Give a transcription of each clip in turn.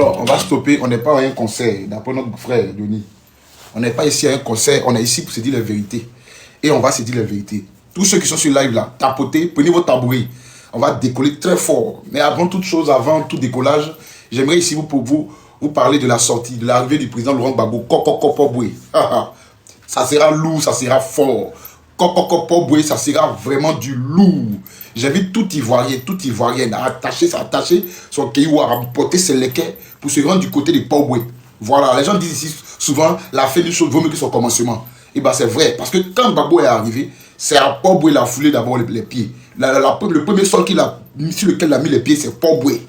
Alors, on va stopper, on n'est pas à un concert, d'après notre frère Denis. On n'est pas ici à un concert, on est ici pour se dire la vérité. Et on va se dire la vérité. Tous ceux qui sont sur live là, tapotez, prenez vos tabourets. On va décoller très fort. Mais avant toute chose, avant tout décollage, j'aimerais ici vous parler de la sortie, de l'arrivée du président Laurent Gbagbo. Ça sera lourd, ça sera fort. Ça sera vraiment du lourd. J'invite tout Ivoirien à attacher son kéoua, à porter ses léquets pour se rendre du côté de Poboué. Voilà, les gens disent ici souvent, la fin d'une chose vaut mieux que son commencement. Et bien c'est vrai, parce que quand Gbagbo est arrivé, c'est à Poboué qu'il a foulé d'abord les pieds. Le premier sol sur lequel il a mis les pieds, c'est Poboué.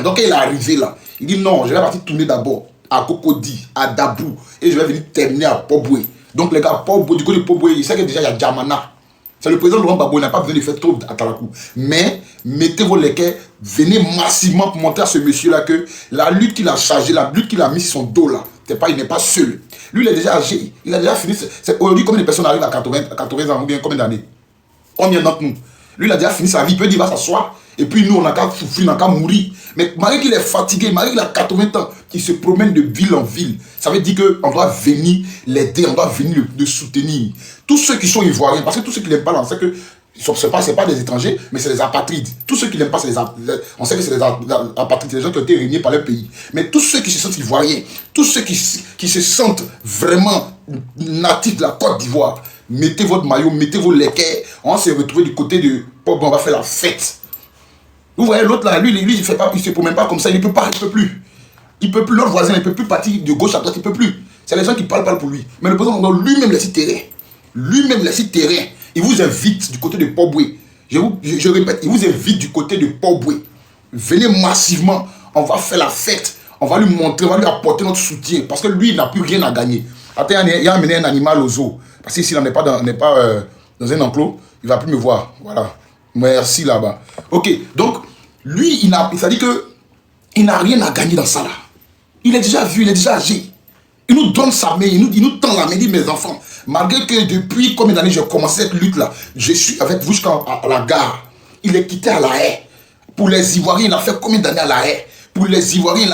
Donc il est arrivé là. Il dit non, je vais partir tourner d'abord à Cocody, à Dabou, et je vais venir terminer à Poboué. Donc les gars, du côté de Poboué, il sait que déjà il y a Djamana. C'est le président Laurent Gbagbo, il n'a pas besoin de faire trop à Talakou. Mais mettez vos léquets, venez massivement pour montrer à ce monsieur-là que la lutte qu'il a chargée, la lutte qu'il a mise sur son dos là, il n'est pas seul. Lui, il est déjà âgé, il a déjà fini. Aujourd'hui, combien de personnes arrivent à 80 ans ou bien combien d'années? Combien d'entre nous? Lui, il a déjà fini sa vie, il peut dire, il va s'asseoir. Et puis nous, on n'a qu'à souffrir, on n'a qu'à mourir. Mais malgré qu'il est fatigué, malgré qu'il a 80 ans, qu'il se promène de ville en ville, ça veut dire qu'on doit venir l'aider, on doit venir le soutenir. Tous ceux qui sont ivoiriens, parce que tous ceux qui n'aiment pas, on sait que ce n'est pas des étrangers, mais c'est des apatrides. Tous ceux qui n'aiment pas, on sait que c'est des apatrides, c'est des gens qui ont été régnés par leur pays. Mais tous ceux qui se sentent ivoiriens, tous ceux qui se sentent vraiment natifs de la Côte d'Ivoire, mettez votre maillot, mettez vos léquets, on va se retrouver du côté de Pop, on va faire la fête. Vous voyez l'autre là, lui il se promène pas comme ça, il ne peut pas, il ne peut plus. Il ne peut plus, notre voisin ne peut plus partir de gauche à droite, il ne peut plus. C'est les gens qui parlent pour lui. Mais le président lui-même laisse terrain. Lui-même laisse terrain. Il vous invite du côté de Poboué. Je répète, il vous invite du côté de Poboué. Venez massivement, on va faire la fête. On va lui montrer, on va lui apporter notre soutien. Parce que lui, il n'a plus rien à gagner. Attends, il a amené un animal au zoo. Parce qu'ici, on n'est pas dans un enclos, il ne va plus me voir. Voilà. Merci là-bas. Ok, donc, lui, ça dit que il n'a rien à gagner dans ça là. Il est déjà vu, il est déjà âgé. Il nous donne sa main, il nous tend la main, il dit mes enfants, malgré que depuis combien d'années j'ai commencé cette lutte là, je suis avec vous jusqu'à la gare. Il est quitté à La Haye. Pour les Ivoiriens, il a fait combien d'années à La Haye? Pour les Ivoiriens,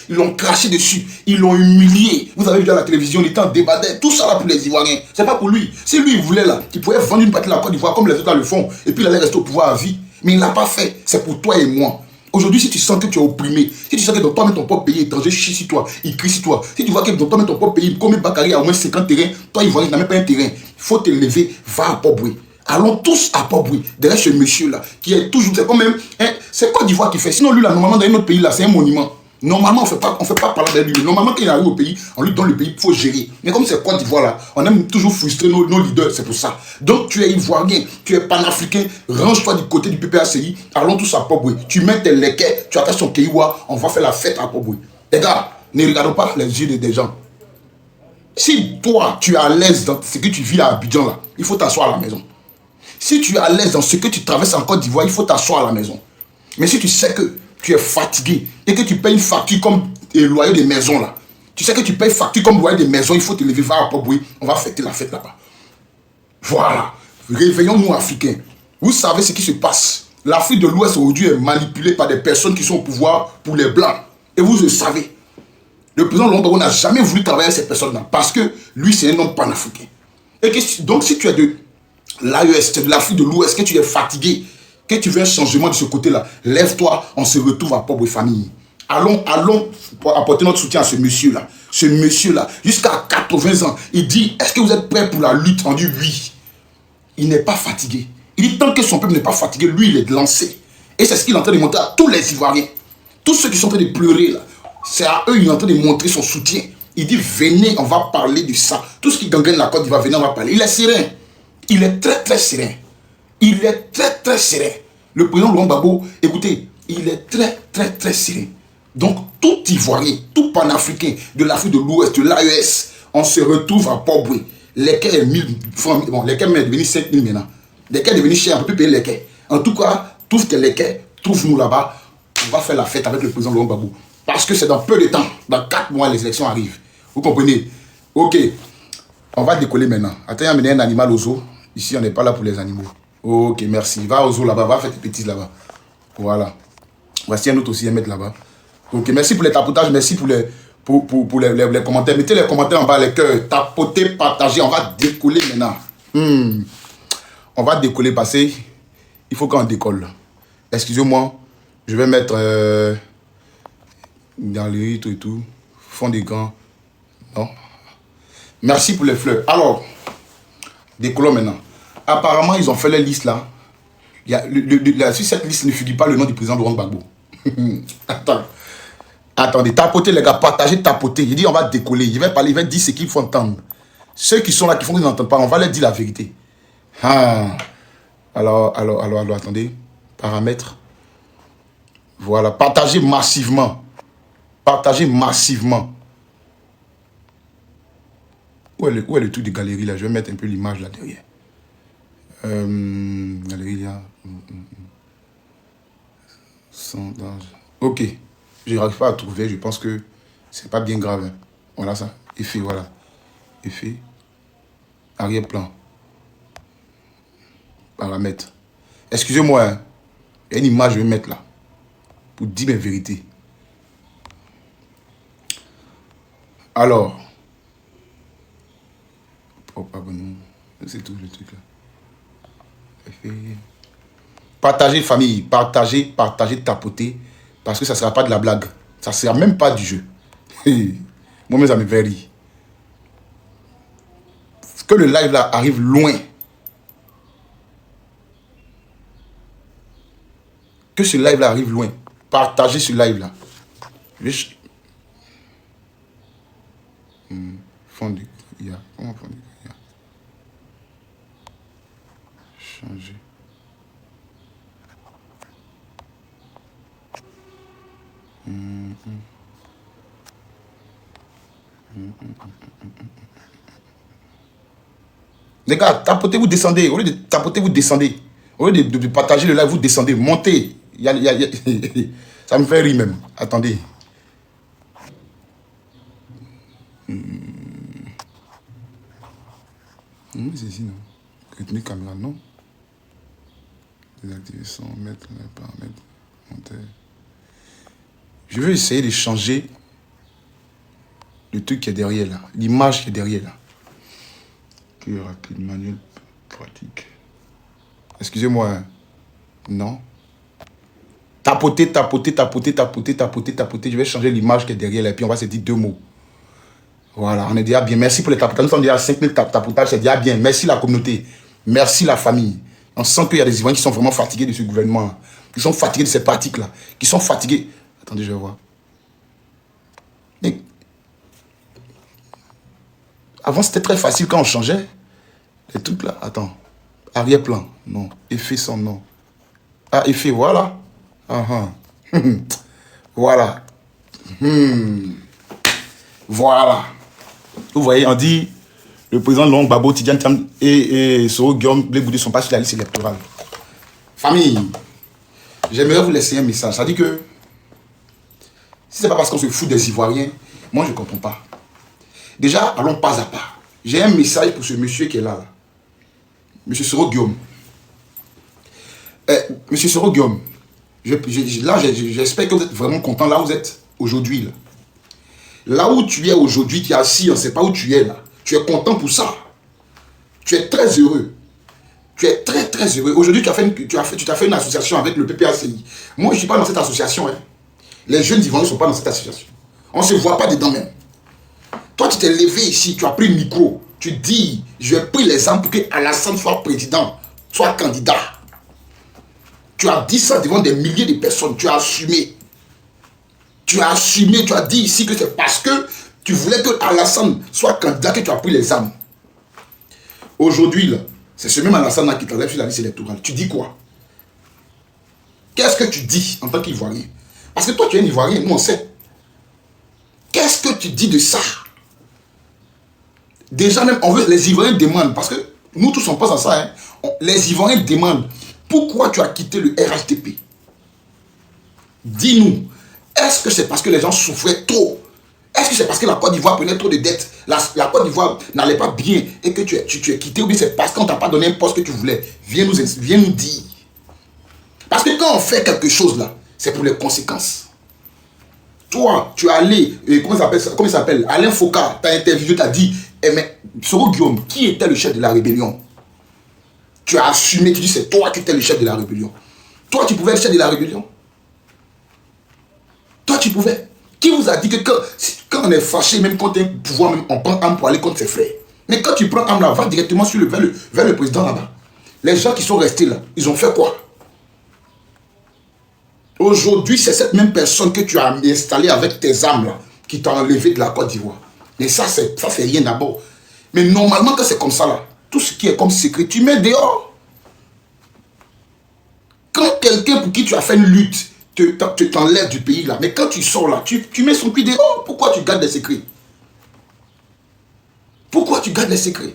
ils l'ont craché dessus, ils l'ont humilié. Vous avez vu à la télévision, il était en débat, tout ça là pour les Ivoiriens. C'est pas pour lui. Si lui il voulait là, il pouvait vendre une partie de la Côte d'Ivoire comme les autres là le font, et puis il allait rester au pouvoir à vie. Mais il ne l'a pas fait. C'est pour toi et moi. Aujourd'hui, si tu sens que tu es opprimé, si tu sens que dans toi-même ton propre pays étranger chie sur toi, il crie sur toi, si tu vois que dans toi-même ton propre pays, comme Bakary a au moins 50 terrains, toi Ivoirien, tu n'as même pas un terrain, il faut te lever, va à Poboué. Allons tous à Poboué, derrière ce monsieur-là, qui est toujours, c'est quand même, hein, c'est Côte d'Ivoire qui fait. Sinon, lui, là, normalement, dans un autre pays, là, c'est un monument. Normalement, on ne fait pas parler de lui. Normalement, quand il arrive au pays, on lui donne le pays, il faut gérer. Mais comme c'est Côte d'Ivoire là, on aime toujours frustrer nos leaders, c'est pour ça. Donc tu es ivoirien, tu es panafricain, range-toi du côté du PPACI, allons tous à Poboué. Tu mets tes léquets, tu attaches ton kéoua, on va faire la fête à Poboué. Les gars, ne regardons pas les yeux des gens. Si toi, tu es à l'aise dans ce que tu vis à Abidjan là, il faut t'asseoir à la maison. Si tu es à l'aise dans ce que tu traverses en Côte d'Ivoire, il faut t'asseoir à la maison. Mais si tu sais que tu es fatigué et que tu payes une facture comme loyer des maisons là, tu sais que tu payes facture comme loyer des maisons, il faut te lever, va à Poboué, on va fêter la fête là-bas. Voilà. Réveillons-nous Africains. Vous savez ce qui se passe. L'Afrique de l'Ouest aujourd'hui est manipulée par des personnes qui sont au pouvoir pour les Blancs. Et vous le savez. Le président Laurent Gbagbo n'a jamais voulu travailler avec ces personnes-là parce que lui, c'est un homme panafricain. Et que, donc, si tu es de l'AES, de l'Afrique de l'Ouest, que tu es fatigué, que tu veux un changement de ce côté-là, lève-toi, on se retrouve à Poboué famille. Allons apporter notre soutien à ce monsieur-là. Ce monsieur-là, jusqu'à 80 ans, il dit, est-ce que vous êtes prêts pour la lutte? On dit oui. Il n'est pas fatigué. Il dit, tant que son peuple n'est pas fatigué, lui, il est lancé. Et c'est ce qu'il est en train de montrer à tous les Ivoiriens. Tous ceux qui sont en train de pleurer, là, c'est à eux, il est en train de montrer son soutien. Il dit, venez, on va parler de ça. Tout ce qui gangrène la Côte d'Ivoire, venez, on va parler. Il est serein. Il est très, très serein. Il est très, très serein. Le président Laurent Gbagbo, écoutez, il est très, très, très serein. Donc, tout Ivoirien, tout panafricain de l'Afrique de l'Ouest, de l'AES, on se retrouve à Poboué. Lesquels est 1000 francs, bon, lesquels est devenu 5000 maintenant. Lesquels est devenu cher, on ne peut plus payer lesquels. En tout cas, trouve tes lesquels, trouve-nous là-bas. On va faire la fête avec le président Laurent Gbagbo. Parce que c'est dans peu de temps, dans 4 mois, les élections arrivent. Vous comprenez? Ok, on va décoller maintenant. Attends, amener un animal au zoo. Ici, on n'est pas là pour les animaux. Ok, merci. Va au zoo là-bas, va faire tes bêtises là-bas. Voilà. Voici un autre aussi, un mètre là-bas. Ok, merci pour les tapotages, merci pour les commentaires. Mettez les commentaires en bas, les cœurs. Tapotez, partagez. On va décoller maintenant. On va décoller parce qu'il faut qu'on décolle. Excusez-moi, je vais mettre dans le riz, tout et tout. Fond d'écran. Non. Merci pour les fleurs. Alors, décollons maintenant. Apparemment, ils ont fait les listes là. Sur cette liste ne figure pas le nom du président Laurent Gbagbo. Attendez, tapotez les gars, partagez, tapotez. Il dit on va décoller. Il va parler, il va dire ce qu'il faut entendre. Ceux qui sont là, qui font qu'ils n'entendent pas, on va leur dire la vérité. Alors, attendez. Paramètres. Voilà, partagez massivement. Partagez massivement. Où est le truc de galerie là? Je vais mettre un peu l'image là derrière. Galerie là. Ok. Je n'arrive pas à trouver. Je pense que c'est pas bien grave. Voilà ça. Effet, voilà. Effet. Arrière-plan. Paramètres. Excusez-moi. Hein. Il y a une image que je vais mettre là. Pour dire la vérité. Alors. Oh, pardon. C'est tout le truc là. Partagez famille. Partagez, tapotez. Parce que ça ne sera pas de la blague. Ça ne sera même pas du jeu. Moi, mes amis, very. Que le live là arrive loin. Que ce live là arrive loin. Partagez ce live là. Fond de... Comment fond de... Changer. Les gars, tapotez, vous descendez. Au lieu de tapoter, vous descendez. Au lieu de partager le live, vous descendez. Montez. Ça me fait rire même. Attendez. C'est ici, non? Retenue caméra, non? Désactiver son, mettre les paramètres. Monter. Je vais essayer de changer le truc qui est derrière là. L'image qui est derrière là. Que rapide, manuel, pratique. Excusez-moi. Hein. Non. Tapoter. Je vais changer l'image qui est derrière là. Et puis on va se dire 2 mots. Voilà, on est déjà bien. Merci pour les tapotages. Nous sommes déjà à 5000 tapotages. C'est déjà bien. Merci la communauté. Merci la famille. On sent qu'il y a des Ivoiriens qui sont vraiment fatigués de ce gouvernement. Qui sont fatigués de ces pratiques-là. Qui sont fatigués. Attendez, je vais voir. Mais... Avant, c'était très facile quand on changeait. Les trucs là. Attends. Arrière-plan. Non. Effet sans nom. Ah, effet, voilà. Voilà. Voilà. Vous voyez, on dit le président Laurent Gbagbo, Tidjane Thiam et Soro Guillaume Blé-Goudé ne sont pas sur la liste électorale. Famille, j'aimerais vous laisser un message. Ça dit que si c'est pas parce qu'on se fout des Ivoiriens, moi je ne comprends pas. Déjà, allons pas à pas. J'ai un message pour ce monsieur qui est là. Monsieur Soro Guillaume. Monsieur Soro Guillaume, j'espère que vous êtes vraiment content là où vous êtes aujourd'hui. Là où tu es aujourd'hui, qui est assis, on ne sait pas où tu es là. Tu es content pour ça. Tu es très heureux. Tu es très très heureux. Aujourd'hui, tu t'as fait une association avec le PPACI. Moi, je ne suis pas dans cette association. Hein. Les jeunes Ivoiriens ne sont pas dans cette association. On ne se voit pas dedans même. Toi, tu t'es levé ici, tu as pris le micro. Tu dis, je vais prendre l'exemple pour que Alassane soit président, soit candidat. Tu as dit ça devant des milliers de personnes. Tu as assumé. Tu as assumé, tu as dit ici que c'est parce que tu voulais que Alassane soit candidat que tu as pris les armes. Aujourd'hui, là, c'est ce même Alassane là qui t'enlève sur la liste électorale. Tu dis quoi? Qu'est-ce que tu dis en tant qu'Ivoirien? Parce que toi, tu es un Ivoirien, nous on sait. Qu'est-ce que tu dis de ça? Déjà même, les Ivoiriens demandent, parce que nous tous on pense à ça, hein, les Ivoiriens demandent, pourquoi tu as quitté le RHDP? Dis-nous. Est-ce que c'est parce que les gens souffraient trop? Est-ce que c'est parce que la Côte d'Ivoire prenait trop de dettes? La Côte d'Ivoire n'allait pas bien et que tu es quitté? Ou bien c'est parce qu'on ne t'a pas donné un poste que tu voulais? Viens nous dire. Parce que quand on fait quelque chose là, c'est pour les conséquences. Toi, tu es allé, comment il s'appelle, Alain Foucault, tu as interviewé, tu as dit, mais Soro Guillaume, qui était le chef de la rébellion? Tu as assumé, tu dis, c'est toi qui étais le chef de la rébellion. Toi, tu pouvais être chef de la rébellion. Toi, tu pouvais. Qui vous a dit que quand on est fâché, même quand on a un pouvoir, même, on prend arme pour aller contre ses frères? Mais quand tu prends arme là, va directement vers le président là-bas. Les gens qui sont restés là, ils ont fait quoi? Aujourd'hui, c'est cette même personne que tu as installée avec tes armes là, qui t'a enlevé de la Côte d'Ivoire. Mais ça, c'est rien d'abord. Mais normalement, quand c'est comme ça là, tout ce qui est comme secret, tu mets dehors. Quand quelqu'un pour qui tu as fait une lutte t'enlève du pays là, mais quand tu sors là, tu mets son pied dehors. Pourquoi tu gardes des secrets? Pourquoi tu gardes des secrets?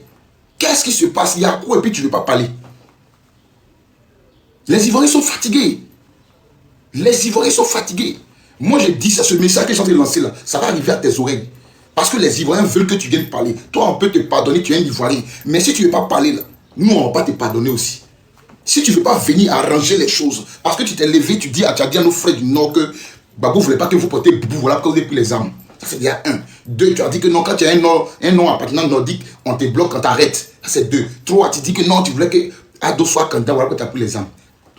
Qu'est-ce qui se passe? Il y a quoi et puis tu ne veux pas parler? Les Ivoiriens sont fatigués. Les Ivoiriens sont fatigués. Moi, je dis ça, ce message que je suis en train de lancer là, ça va arriver à tes oreilles. Parce que les Ivoiriens veulent que tu viennes parler. Toi, on peut te pardonner, tu es un Ivoirien. Mais si tu ne veux pas parler là, nous, on ne va pas te pardonner aussi. Si tu ne veux pas venir arranger les choses, parce que tu t'es levé, tu dis à nos frères du Nord que Babou ne voulait pas que vous portez boubou, voilà pourquoi vous avez pris les armes. Ça, c'est déjà un. Deux, tu as dit que non, quand tu as un nom appartenant nordique, on te bloque, on t'arrête. Ça, c'est deux. Trois, tu dis que non, tu voulais que Ado soit candidat, voilà pourquoi tu as pris les armes.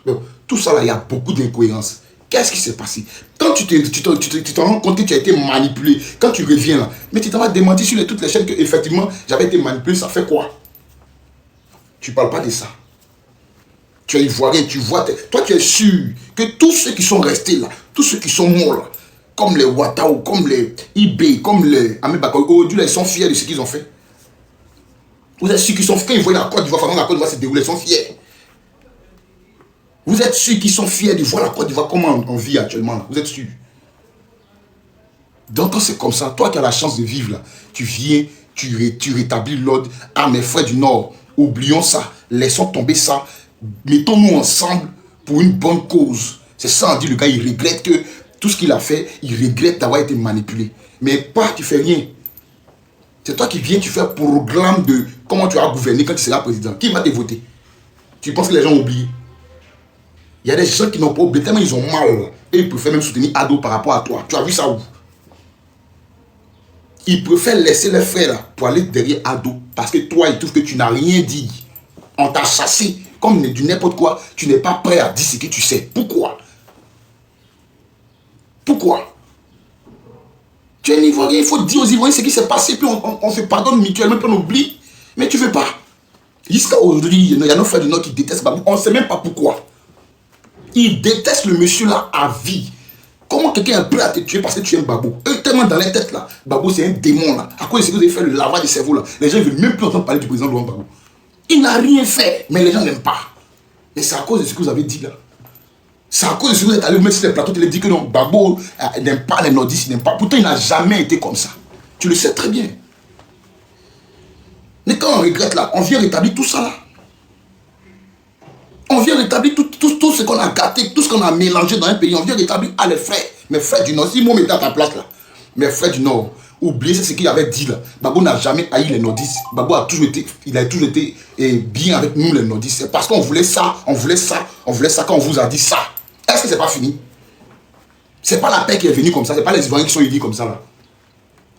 Donc, tout ça, là, il y a beaucoup d'incohérences. Qu'est-ce qui s'est passé? Quand tu te rends compte que tu as été manipulé, quand tu reviens là, mais tu t'en vas démentir sur toutes les chaînes que effectivement j'avais été manipulé, ça fait quoi? Tu ne parles pas de ça. Tu es ivoirien, tu vois, toi tu es sûr que tous ceux qui sont restés là, tous ceux qui sont morts là, comme les Ouattao, comme les Ibé, comme les Amébaka, aujourd'hui ils sont fiers de ce qu'ils ont fait. Vous êtes sûr qu'ils sont fiers, quand ils voient la Côte d'Ivoire, la Côte d'Ivoire se dérouler, ils sont fiers. Vous êtes sûr qu'ils sont fiers de voir la Côte d'Ivoire comment on vit actuellement là. Vous êtes sûr? Donc quand c'est comme ça, toi qui as la chance de vivre là, tu viens, tu rétablis l'ordre. Ah mes frères du Nord, oublions ça, laissons tomber ça. Mettons-nous ensemble pour une bonne cause. C'est ça, on dit, le gars, il regrette que tout ce qu'il a fait, il regrette d'avoir été manipulé. Mais pas, tu fais rien. C'est toi qui viens, tu fais un programme de comment tu vas gouverner quand tu seras président. Qui va te voter? Tu penses que les gens ont oublié? Il y a des gens qui n'ont pas oublié, tellement ils ont mal. Et ils préfèrent même soutenir Ado par rapport à toi. Tu as vu ça où? Ils préfèrent laisser les frères là pour aller derrière Ado. Parce que toi, ils trouvent que tu n'as rien dit. On t'a chassé. Comme du n'importe quoi, tu n'es pas prêt à dire ce que tu sais. Pourquoi? Pourquoi? Tu es un Ivoirien, il faut dire aux Ivoiriens ce qui s'est passé, puis on se pardonne mutuellement, puis on oublie. Mais tu ne veux pas. Jusqu'à aujourd'hui, il y a nos frères du Nord qui détestent Babou. On ne sait même pas pourquoi. Ils détestent le monsieur là à vie. Comment quelqu'un est prêt à te tuer parce que tu aimes Babou? Eux, tellement dans les têtes là. Babou, c'est un démon là. À cause de ce que vous avez fait, le lavage de cerveau là. Les gens ne veulent même plus entendre parler du président Laurent Gbagbo. Il n'a rien fait, mais les gens n'aiment pas. Mais c'est à cause de ce que vous avez dit là. C'est à cause de ce que vous êtes allé mettre sur les plateaux, tu dit que non, Gbagbo n'aime pas les nordistes, il n'aime pas. Pourtant, il n'a jamais été comme ça. Tu le sais très bien. Mais quand on regrette là, on vient rétablir tout ça là. On vient rétablir tout ce qu'on a gâté, tout ce qu'on a mélangé dans un pays. On vient rétablir à les frères, mes frères du Nord. Si moi, mettez à ta place là, mes frères du Nord, oubliez ce qu'il avait dit là. Gbagbo n'a jamais haï les nordistes. Gbagbo a toujours été, bien avec nous les nordistes. C'est parce qu'on voulait ça, on voulait ça quand on vous a dit ça. Est-ce que c'est pas fini? C'est pas la paix qui est venue comme ça, c'est pas les Ivoiriens qui sont unis comme ça là.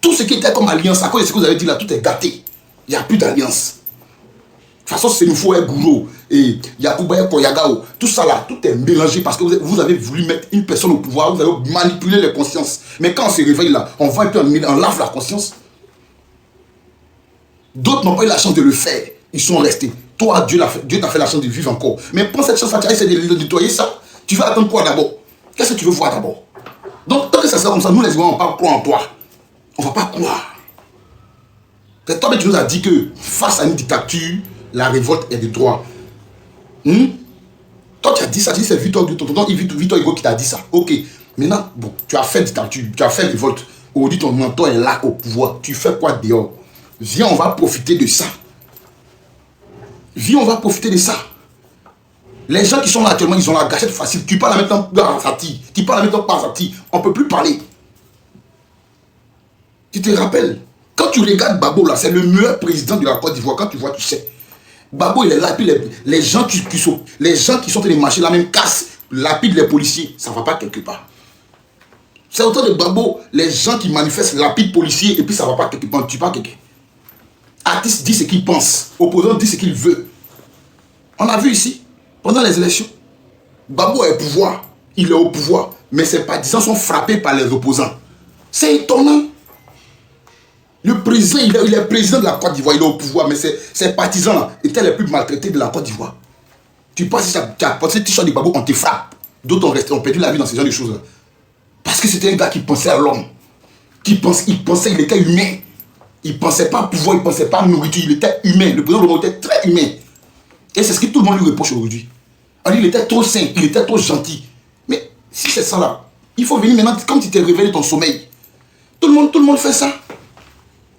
Tout ce qui était comme alliance, à cause de ce que vous avez dit là, tout est gâté. Il n'y a plus d'alliance. De toute façon, c'est nous faut un gourou et Yacouba Koyagao. Tout ça là, tout est mélangé parce que vous avez voulu mettre une personne au pouvoir, vous avez manipulé les consciences. Mais quand on se réveille là, on va et puis on lave la conscience. D'autres n'ont pas eu la chance de le faire. Ils sont restés. Toi, Dieu t'a fait la chance de vivre encore. Mais prends cette chance-là, tu as essayé de nettoyer ça. Tu vas attendre quoi d'abord? Qu'est-ce que tu veux voir d'abord? Donc, tant que ça sera comme ça, nous les Ivoiriens, on ne va pas croire en toi. On ne va pas croire. C'est toi, mais tu nous as dit que face à une dictature, la révolte est de droit. Toi, tu as dit ça, tu dis c'est Victor Hugo qui t'a dit ça. Ok. Maintenant, bon, tu as fait dictature, tu as fait révolte. Aujourd'hui, ton mentor est là au pouvoir. Tu fais quoi dehors? Viens, on va profiter de ça. Viens, on va profiter de ça. Les gens qui sont là actuellement, ils ont la gâchette facile. Tu parles maintenant par Zati. Tu parles maintenant par Zati. On ne peut plus parler. Tu te rappelles? Quand tu regardes Gbagbo là, c'est le meilleur président de la Côte d'Ivoire. Quand tu vois, tu sais. Gbagbo, il est là. Puis les gens qui sont en train de marcher la même casse, lapident les policiers. Ça ne va pas quelque part. C'est autant de Gbagbo, les gens qui manifestent lapident policiers et puis ça ne va pas quelque part, tu pas quelqu'un. Artiste dit ce qu'il pense, opposant dit ce qu'il veut. On a vu ici, pendant les élections, Gbagbo est au pouvoir, il est au pouvoir, mais ses partisans sont frappés par les opposants. C'est étonnant. Le président, il est président de la Côte d'Ivoire, il est au pouvoir, mais ses partisans là, étaient les plus maltraités de la Côte d'Ivoire. Tu penses que tu as porté ce t-shirt de Gbagbo, on te frappe. D'autres ont perdu la vie dans ce genre de choses-là. Parce que c'était un gars qui pensait à l'homme. Il était humain. Il ne pensait pas à pouvoir, il ne pensait pas à nourriture, il était humain. Le président était très humain. Et c'est ce que tout le monde lui reproche aujourd'hui. Il était trop sain, il était trop gentil. Mais si c'est ça là, il faut venir maintenant, comme tu t'es réveillé de ton sommeil. Tout le monde fait ça.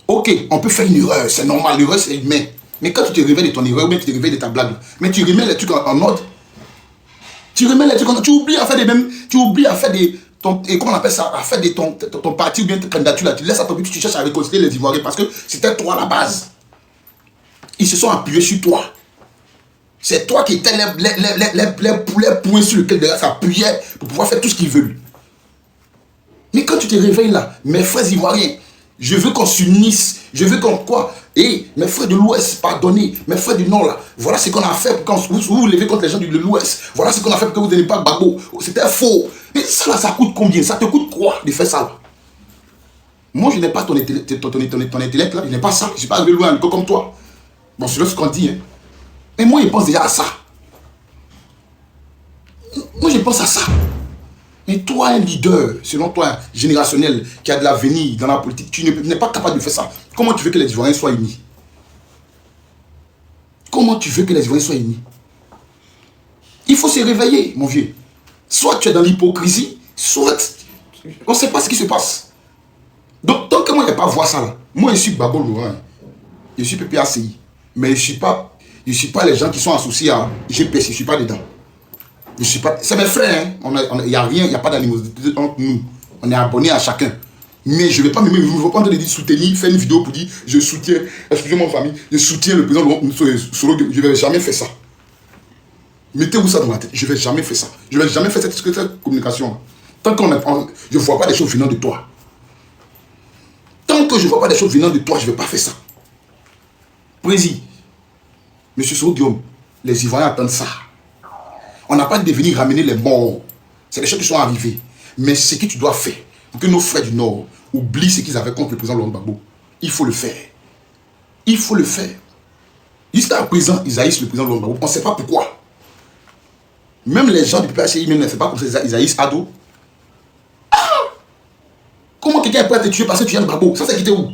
Ok, on peut faire une erreur, c'est normal, l'erreur c'est humain. Mais quand tu te réveilles de ton erreur, ou bien tu te réveilles de ta blague, mais tu remets les trucs en ordre. Tu remets les trucs en ordre. Tu oublies à faire des mêmes. Tu oublies à faire des. Et comment on appelle ça? À faire de ton parti ou bien ta candidature là. Tu laisses à ton but, tu cherches à réconcilier les Ivoiriens parce que c'était toi à la base. Ils se sont appuyés sur toi. C'est toi qui étais les points sur lesquels ça appuyait pour pouvoir faire tout ce qu'ils veulent. Mais quand tu te réveilles là, mes frères Ivoiriens, je veux qu'on s'unisse. Je veux qu'on quoi? Et mes frères de l'Ouest, pardonnez. Mes frères du Nord là, voilà ce qu'on a fait pour quand vous vous levez contre les gens de l'Ouest. Voilà ce qu'on a fait pour que vous n'ayez pas Gbagbo. C'était faux. Mais ça là, ça coûte combien? Ça te coûte quoi de faire ça là? Moi, je n'ai pas ton intellect là. Je n'ai pas ça. Je ne suis pas arrivé loin comme toi. Bon, c'est ce qu'on dit. Hein. Mais moi, je pense déjà à ça. Moi, je pense à ça. Mais toi, un leader, selon toi, générationnel, qui a de l'avenir dans la politique, tu n'es pas capable de faire ça. Comment tu veux que les Ivoiriens soient unis? Comment tu veux que les Ivoiriens soient unis? Il faut se réveiller, mon vieux. Soit tu es dans l'hypocrisie, soit on ne sait pas ce qui se passe. Donc, tant que moi, je n'ai pas voir ça là, moi, je suis Gbagbo Laurent, je suis PPACI, mais je ne suis pas les gens qui sont associés à GPS, je ne suis pas dedans. Je suis pas. C'est mes frères, hein. Il n'y a rien, il n'y a pas d'animosité entre nous. On est abonnés à chacun. Mais je ne vais pas me mettre, je ne vais pas dire soutenir, faire une vidéo pour dire je soutiens, excusez-moi famille, je soutiens le président Solo. Je ne vais jamais faire ça. Mettez-vous ça dans la tête. Je ne vais jamais faire ça. Je ne vais jamais faire cette communication. Tant que je ne vois pas des choses venant de toi. Tant que je ne vois pas des choses venant de toi, je ne vais pas faire ça. Président, M. Soro Guillaume, les Ivoiriens attendent ça. On n'a pas de venir ramener les morts. C'est des choses qui sont arrivées. Mais ce que tu dois faire, pour que nos frères du Nord oublient ce qu'ils avaient contre le président Laurent Gbagbo, il faut le faire. Il faut le faire. Jusqu'à présent, ils haïssent le président Laurent Gbagbo. On ne sait pas pourquoi. Même les gens du PPACI, même ne savent pas comme ça, ils haïssent Ado. Ah! Comment quelqu'un est prêt à te tuer parce que tu aimes Gbagbo? Ça, c'est quitté où?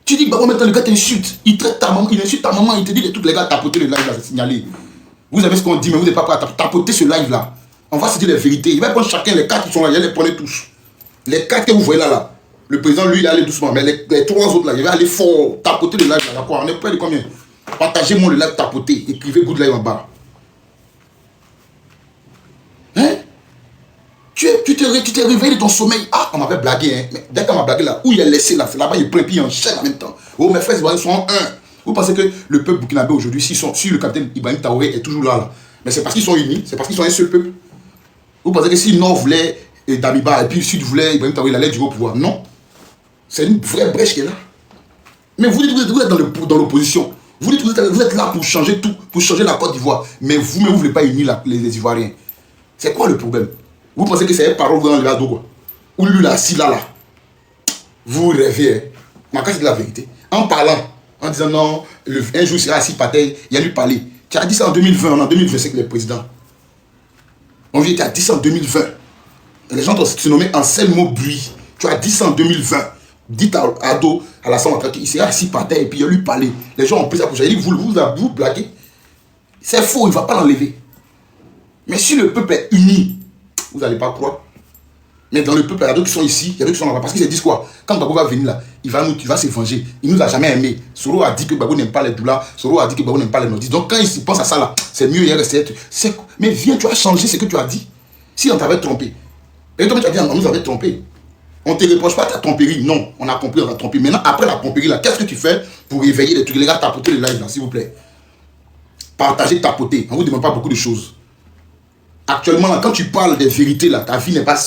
Tu dis Gbagbo, maintenant le gars t'insulte. Il traite ta maman, il insulte ta maman, il te dit de tous les gars tapoter le live là, c'est signalé. Vous avez ce qu'on dit, mais vous n'êtes pas prêt à tapoter ce live là. On va se dire les vérités. Il va prendre chacun, les 4 qui sont là, il va les prendre tous. Les 4 que vous voyez là. Le président, lui, il allait doucement. Mais les 3 autres là, il va aller fort, tapoter le live là. D'accord? On est prêt de combien? Partagez-moi le live, tapoter. Écrivez good live en bas. Hein? Tu t'es réveillé de ton sommeil. Ah, on m'avait blagué. Hein? Mais dès qu'on m'a blagué là, où il est laissé là, c'est là-bas, il prend et puis il enchaîne en même temps. Oh, mes frères, ils sont en un. Vous pensez que le peuple burkinabé aujourd'hui, si le capitaine Ibrahim Traoré est toujours là, mais c'est parce qu'ils sont unis, c'est parce qu'ils sont un seul peuple. Vous pensez que si le Nord voulait Damiba et puis le Sud voulait Ibrahim Traoré, il allait du au pouvoir? Non. C'est une vraie brèche qui est là. Mais vous dites que vous êtes dans l'opposition. Vous dites que vous êtes là pour changer tout, pour changer la Côte d'Ivoire. Mais vous-même, vous ne voulez pas unir les Ivoiriens. C'est quoi le problème? Vous pensez que c'est un parole dans le dos, quoi? Ou lui là, assis là. Vous rêvez. Ma casse, c'est la vérité. En parlant, en disant non, un jour il sera assis par terre, il a lui parler. Tu as dit ça en 2020, en 2025 que le président. On vient, tu as dit ça en 2020. Les gens t'ont nommé Anselmo Bruy. Tu as dit ça en 2020. Dites à Ado, à l'Assemblée, qu'il sera assis par terre et puis il a lui parler. Les gens ont pris ça pour ça. Il dit, vous blaguez. C'est faux, il ne va pas l'enlever. Mais si le peuple est uni, vous n'allez pas croire. Mais dans le peuple, il y a d'autres qui sont ici, il y a d'autres qui sont là-bas. Parce qu'ils se disent quoi? Quand Gbagbo va venir là, il va se venger. Il ne nous a jamais aimés. Soro a dit que Gbagbo n'aime pas les doulas. Soro a dit que Gbagbo n'aime pas les nordistes. Donc quand il pense à ça là, c'est mieux, il est resté. Mais viens, tu as changé ce que tu as dit. Si on t'avait trompé. Et toi, tu as dit, on nous avait trompé. On ne te reproche pas ta tromperie. Non, on a compris, on a trompé. Maintenant, après la tromperie là, qu'est-ce que tu fais pour réveiller les trucs? Les gars, tapotez le live là, s'il vous plaît. Partagez, tapotez. On ne vous demande pas beaucoup de choses. Actuellement, là, quand tu parles des vérités, là, ta vie n'est pas...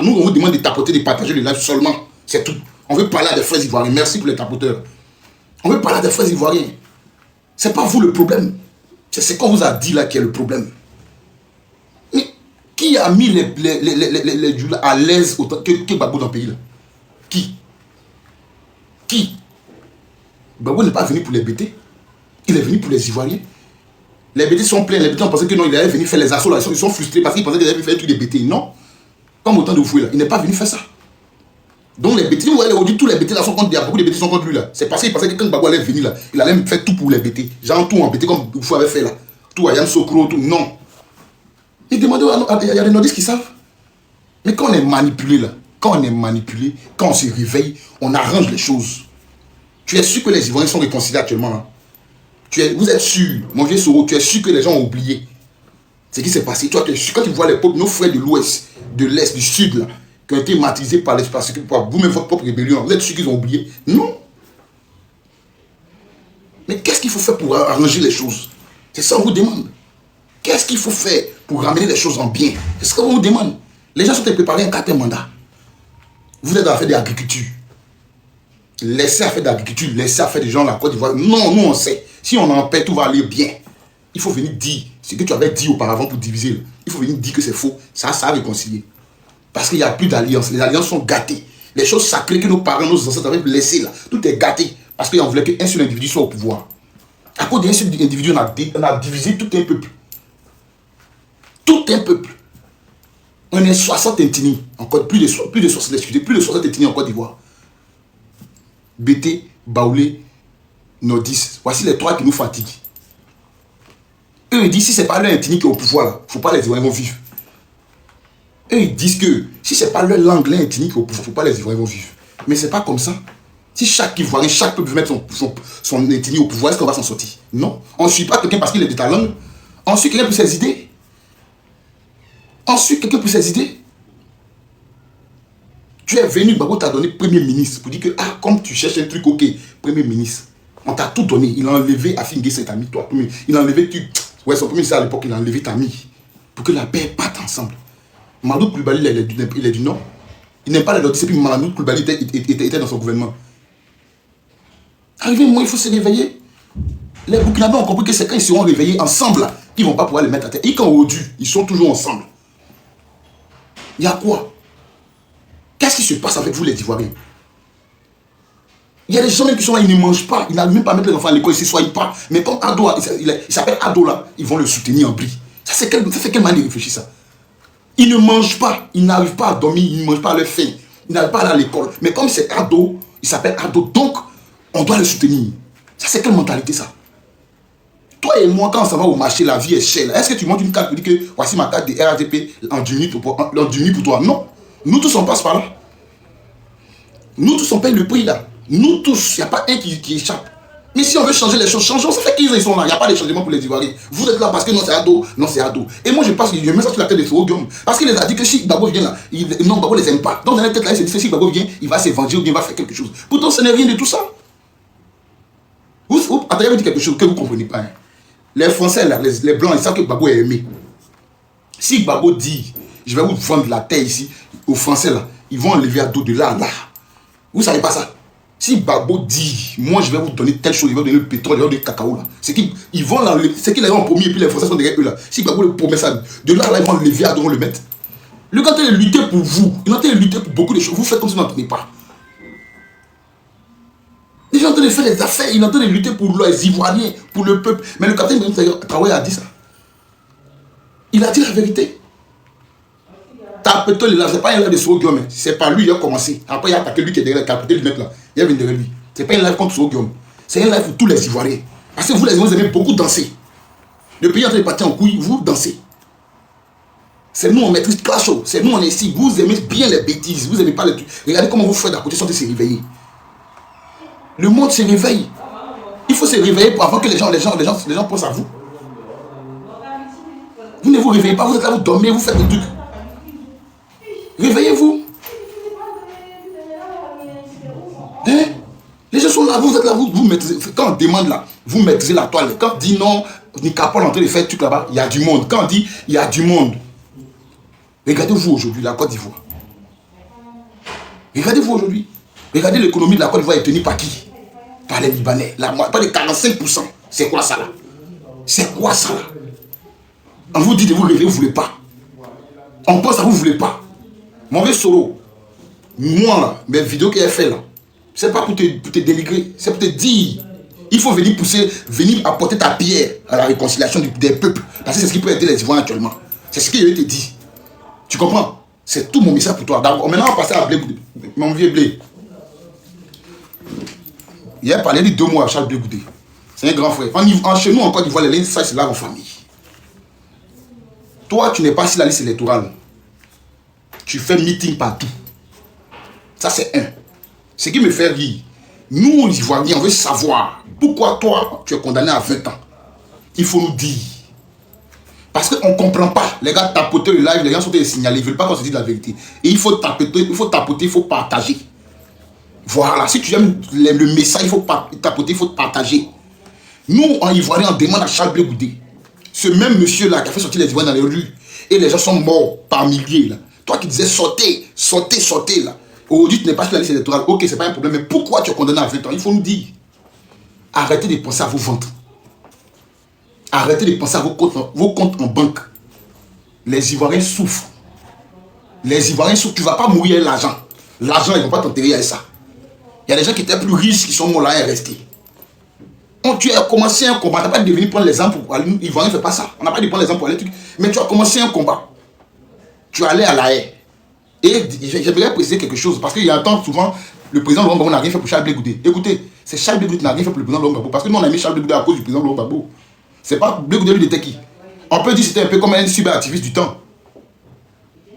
Nous, on vous demande de tapoter, de partager le live seulement. C'est tout. On veut parler à des frères ivoiriens. Merci pour les tapoteurs. On veut parler à des frères ivoiriens. C'est pas vous le problème. C'est ce qu'on vous a dit là qui est le problème. Mais qui a mis les Djoula à l'aise autant que Gbagbo dans le pays là? Qui? Gbagbo n'est pas venu pour les bêter. Il est venu pour les Ivoiriens. Les BT sont pleins. Les BT ont pensé que non, il allait venir faire les assauts là. Ils sont frustrés parce qu'ils pensaient qu'il allait faire des trucs de BT. Non. Comme autant de fouets là. Il n'est pas venu faire ça. Donc les BT, vous voyez aujourd'hui, tous les BT là sont contre lui. Beaucoup de BT sont contre lui là. C'est parce qu'il pensait que quand Gbagbo allait venir là, il allait faire tout pour les BT. Genre tout en BT comme vous avez fait là. Tout à Yann Sokro, tout. Non. Il demandait, il y a des nordistes qui savent. Mais quand on est manipulé là, quand on se réveille, on arrange les choses. Tu es sûr que les Ivoiriens sont réconciliés actuellement là? Vous êtes sûr, mon vieux Soro, tu es sûr que les gens ont oublié ce qui s'est passé. Toi, tu es sûr, quand tu vois les peuples, nos frères de l'Ouest, de l'Est, du Sud, là, qui ont été martyrisés par vous-même votre propre rébellion, vous êtes sûr qu'ils ont oublié? Non. Mais qu'est-ce qu'il faut faire pour arranger les choses? C'est ça qu'on vous demande. Qu'est-ce qu'il faut faire pour ramener les choses en bien? C'est ce qu'on vous demande. Les gens sont préparés à un 4e mandat. Vous êtes dans la fête de l'agriculture. Laissez à faire de l'agriculture, laissez à faire des gens la Côte d'Ivoire. Non, nous on sait. Si on en paie, tout va aller bien. Il faut venir dire ce que tu avais dit auparavant pour diviser. Il faut venir dire que c'est faux. Ça a réconcilié. Parce qu'il n'y a plus d'alliance. Les alliances sont gâtées. Les choses sacrées que nos parents, nos ancêtres avaient laissées là, tout est gâté. Parce qu'ils en voulaient qu'un seul individu soit au pouvoir. À cause d'un seul individu, on a divisé tout un peuple. Tout un peuple. On est 60 ethnies. Encore plus de 60 ethnies en Côte d'Ivoire. BT, Baoulé, Nordis. Voici les 3 qui nous fatiguent. Eux, ils disent si ce n'est pas leur ethnie qui est au pouvoir, il ne faut pas les Ivoiriens vont vivre. Eux, ils disent que si ce n'est pas leur langue, leur ethnie qui est au pouvoir, il ne faut pas les Ivoiriens vont vivre. Mais ce n'est pas comme ça. Si chaque Ivoirien, chaque peuple veut mettre son ethnie au pouvoir, est-ce qu'on va s'en sortir? Non. On ne suit pas quelqu'un parce qu'il est de ta langue. On suit quelqu'un pour ses idées. Tu es venu, Gbagbo t'a donné Premier ministre pour dire que, comme tu cherches un truc, ok, Premier ministre. On t'a tout donné. Il a enlevé Afingé, cet ami, toi. Il a enlevé, ouais, son Premier ministre à l'époque, il a enlevé Tami. Pour que la paix parte ensemble. Mamadou Koulibaly, il est du Nord. Il n'aime pas les Nordistes, et puis Mamadou Koulibaly était dans son gouvernement. Arrivé, moi, il faut se réveiller. Les Burkinabés ont compris que c'est quand ils seront réveillés ensemble, là, qu'ils ne vont pas pouvoir les mettre à terre. Et quand au dû, ils sont toujours ensemble. Il y a quoi? Qu'est-ce qui se passe avec vous les Ivoiriens? Il y a des gens même qui sont là, ils ne mangent pas, ils n'arrivent même pas à mettre les enfants à l'école, ils ne s'assoient pas. Mais comme Ado, il s'appelle Ado là, ils vont le soutenir en bris. Ça fait quelle manière de réfléchir ça? Ils ne mangent pas, ils n'arrivent pas à dormir, ils ne mangent pas à leur faim, ils n'arrivent pas à aller à l'école. Mais comme c'est Ado, il s'appelle Ado, donc on doit le soutenir. Ça c'est quelle mentalité ça? Toi et moi, quand ça va au marché, la vie est chère. Est-ce que tu montes une carte pour dire que voici ma carte de RATP en 10 minutes pour toi? Non. Nous tous on passe par là. Nous tous on paye le prix là. Nous tous, il n'y a pas un qui échappe. Mais si on veut changer les choses, changeons. Ça fait 15 ans ils sont là. Il n'y a pas de changement pour les Ivoiriens. Vous êtes là parce que non c'est Ado, non c'est Ado. Et moi je pense que je mets ça sur la tête de Soro Guillaume. Parce qu'il les a dit que si Gbagbo vient là, non Gbagbo les aime pas. Donc dans la tête là, il se dit si Gbagbo vient, il va se venger ou bien il va faire quelque chose. Pourtant ce n'est rien de tout ça. Attendez, vous dire quelque chose que vous ne comprenez pas. Hein. Les Français là, les Blancs, ils savent que Gbagbo est aimé. Si Gbagbo dit, je vais vous vendre la terre ici, aux Français là, ils vont enlever Ado de là à là. Vous ne savez pas ça? Si Gbagbo dit, moi je vais vous donner telle chose, il va vous donner le pétrole, il va vous donner le cacao là. C'est qu'ils vont l'enlever, c'est qu'ils l'ont promis et puis les Français sont derrière eux là. Si Gbagbo le promet ça, de là à là, ils vont enlever Ado, ils vont le mettre. Le gars est en train de lutter pour vous, il est en train de lutter pour beaucoup de choses. Vous faites comme si vous n'entendez pas. Les gens sont en train de faire des affaires, il est en train de lutter pour les Ivoiriens, pour le peuple. Mais le capitaine Traoré a dit ça. Il a dit la vérité. Tapeton, c'est pas un live de Soro Guillaume, c'est pas lui qui a commencé. Après, il a attaqué lui qui est derrière, Tapeton, lui là. Il y a venu derrière lui. C'est pas un live contre Soro Guillaume. C'est un live pour tous les Ivoiriens. Parce que vous, les Ivoiriens, vous aimez beaucoup danser. Le pays est en train de partir en couille, vous dansez. C'est nous, on maîtrise Clash Show. C'est nous, on est ici. Vous aimez bien les bêtises. Vous aimez pas les trucs. Regardez comment vous faites d'à côté, sont de se réveiller. Le monde se réveille. Il faut se réveiller pour avant que les gens pensent à vous. Vous ne vous réveillez pas, vous êtes là, vous dormez, vous faites des trucs. Réveillez-vous. Hein? Les gens sont là, vous êtes là, vous maîtrisez. Quand on demande là, vous maîtrisez la toile. Quand on dit non, Nicapol est en train de faire tout là-bas, il y a du monde. Quand on dit il y a du monde, Regardez-vous aujourd'hui la Côte d'Ivoire. Regardez-vous aujourd'hui. Regardez l'économie de la Côte d'Ivoire est tenue par qui? Par les Libanais. Pas de 45%. C'est quoi ça là? C'est quoi ça là? On vous dit de vous rêver, vous ne voulez pas. On pense à vous, vous ne voulez pas. Mauvais Soro, moi là, mes vidéos qu'il a fait là, c'est pas pour te dénigrer, c'est pour te dire. Il faut venir pousser, venir apporter ta pierre à la réconciliation des peuples. Parce que c'est ce qui peut aider les Ivoiriens actuellement. C'est ce qu'il te dit. Tu comprends? C'est tout mon message pour toi. Maintenant, on va passer à Blé Goudé. Mon vieux Blé. Il a parlé de 2 mois à Charles Blé Goudé. C'est un grand frère. Chez nous, en Côte d'Ivoire, les lignes, ça, c'est là en famille. Toi, tu n'es pas sur la liste électorale. Tu fais meeting partout. Ça, c'est un. Ce qui me fait rire. Nous, les Ivoiriens, on veut savoir pourquoi toi, tu es condamné à 20 ans. Il faut nous dire. Parce qu'on ne comprend pas. Les gars tapotent le live, les gens sont des signalés. Ils ne veulent pas qu'on se dise la vérité. Et il faut tapoter, il faut partager. Voilà. Si tu aimes le message, il faut tapoter, il faut partager. Nous, en Ivoirien, on demande à Charles Blé Goudé. Ce même monsieur-là qui a fait sortir les Ivoiriens dans les rues. Et les gens sont morts par milliers. Là. Toi qui disais sortez, sortez, sortez. Là. Aujourd'hui, tu n'es pas sur la liste électorale. Ok, c'est pas un problème. Mais pourquoi tu es condamné à 20 ans? Il faut nous dire. Arrêtez de penser à vos ventes. Arrêtez de penser à vos comptes en banque. Les Ivoiriens souffrent. Les Ivoiriens souffrent. Tu ne vas pas mourir avec l'argent. L'argent, ils ne vont pas t'enterrer avec ça. Il y a des gens qui étaient plus riches qui sont morts là et restés. Quand tu as commencé un combat, tu n'as pas de venir prendre l'exemple pour aller. Ivoiriens ne fait pas ça. On n'a pas de prendre l'exemple pour aller. Mais tu as commencé un combat. Tu es allé à la haie. Et j'aimerais préciser quelque chose. Parce qu'il y a un temps, souvent, le président Laurent Gbagbo n'a rien fait pour Charles Blé Goudé. Écoutez, c'est Charles Blé Goudé qui n'a rien fait pour le président Laurent Gbagbo. Parce que nous, on a mis Charles Blé Goudé à cause du président Laurent Gbagbo. C'est pas Blé Goudé, lui, était qui? On peut dire que c'était un peu comme un cyberactiviste du temps.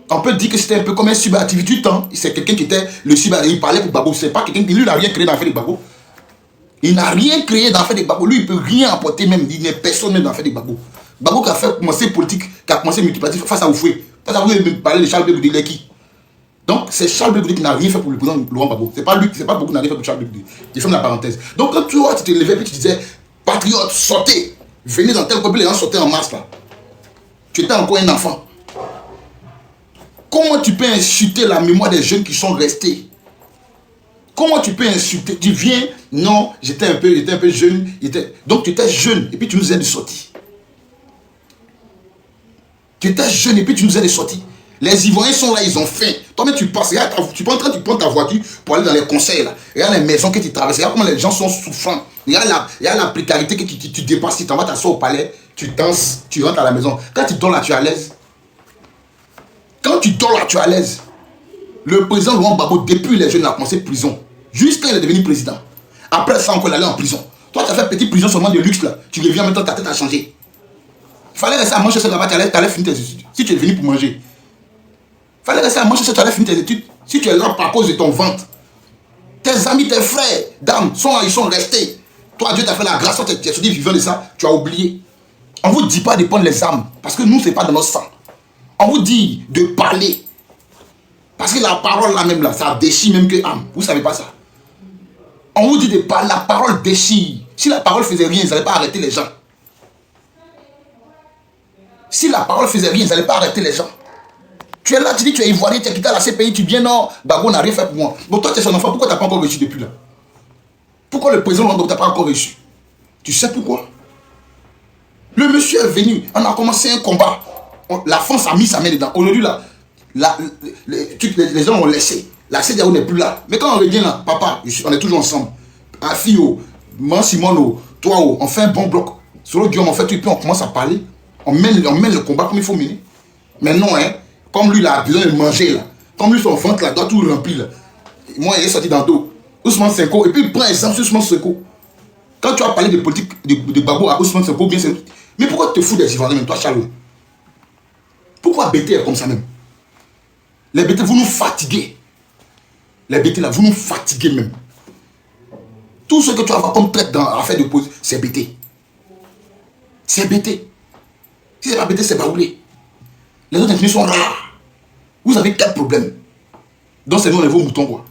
On peut dire que c'était un peu comme un cyberactiviste du temps. C'est quelqu'un qui était le cyber. Il parlait pour Gbagbo. C'est pas quelqu'un qui, lui, n'a rien créé dans l'affaire de Gbagbo. Il n'a rien créé dans l'affaire de Gbagbo. Lui, il ne peut rien apporter même. Il n'est personne même dans l'affaire de Gbagbo. Gbagbo qui a fait commencer politique, qui a commencé multipartite face à Oufoué. Face à Oufoué, il parlait de Charles Blé Goudé, il est qui? Donc, c'est Charles Blé Goudé qui n'a rien fait pour le président Laurent Gbagbo. C'est pas lui, c'est pas beaucoup qui n'a rien fait pour Charles Blé Goudé. Je ferme la parenthèse. Donc, quand tu vois, tu te levais et tu disais, patriote, sortez, venez dans tel peuple, les gens sortaient en masse là. Tu étais encore un enfant. Comment tu peux insulter la mémoire des jeunes qui sont restés? Comment tu peux insulter? Tu viens, non, j'étais un peu jeune. Donc, tu étais jeune et puis tu nous as de sortir. Tu étais jeune et puis tu nous as de sortir. Les Ivoiriens sont là, ils ont faim. Toi-même, tu passes, tu prends ta voiture pour aller dans les conseils. Là. Regarde les maisons que tu traverses. Regarde comment les gens sont souffrants. Regarde la précarité que tu dépasses. Tu t'en vas t'asseoir au palais, tu danses, tu rentres à la maison. Quand tu dors là, tu es à l'aise. Quand tu dors là, tu es à l'aise. Le président Laurent Gbagbo, depuis les jeunes, il a commencé prison. Jusqu'à il est devenu président. Après ça, encore, il allait en prison. Toi, tu as fait petite prison seulement de luxe là. Tu reviens maintenant, ta tête a changé. Il fallait rester à Manchester là-bas, tu allais finir tes études. Si tu es venu pour manger. Il fallait rester à Manchester, tu allais finir tes études. Si tu es là par cause de ton ventre. Tes amis, tes frères, dames, ils sont restés. Toi, Dieu t'a fait la grâce, toi, tu es sorti vivant de ça, tu as oublié. On ne vous dit pas de prendre les armes, parce que nous, ce n'est pas dans notre sang. On vous dit de parler. Parce que la parole là même, là, ça déchire même que âme. Vous ne savez pas ça. On vous dit de parler, la parole déchire. Si la parole faisait rien, ils n'allaient pas arrêter les gens. Si la parole faisait rien, ils n'allaient pas arrêter les gens. Tu es là, tu dis tu es ivoirien, tu es quitté à la CPI, tu viens, non, Gbagbo n'a rien fait pour moi. Bon, toi, tu es son enfant, pourquoi tu n'as pas encore reçu depuis là? Pourquoi le président ne t'a pas encore reçu? Tu sais pourquoi? Le monsieur est venu, on a commencé un combat. La France a mis sa main dedans. Aujourd'hui, là, les gens ont laissé. La CEDEAO n'est plus là. Mais quand on revient là, papa, on est toujours ensemble. Afio, moi, Simono, toi, on fait un bon bloc. Sur le Guillaume, on fait tout, et puis on commence à parler. On mène le combat comme il faut mener. Mais non, hein, comme lui, il a besoin de manger, là. Comme lui, son ventre, là, doit tout remplir, là. Moi, il est sorti dans le dos. Ousmane Sonko, et puis il prend exemple sur Ousmane Sonko. Quand tu as parlé de politique de Gbagbo à Ousmane Sonko, bien c'est. Mais pourquoi tu te fous des Ivoiriens, même toi, Charles? Pourquoi BT est comme ça même? Les BT, vous nous fatiguez. Les BT là, vous nous fatiguez même. Tout ce que tu vas avoir comme traite dans l'affaire de pause, c'est BT. C'est BT. Si c'est pas BT, c'est Baoulé. Les autres inconnus sont rares. Vous avez quel problème? Donc c'est nous, on est vos moutons, quoi.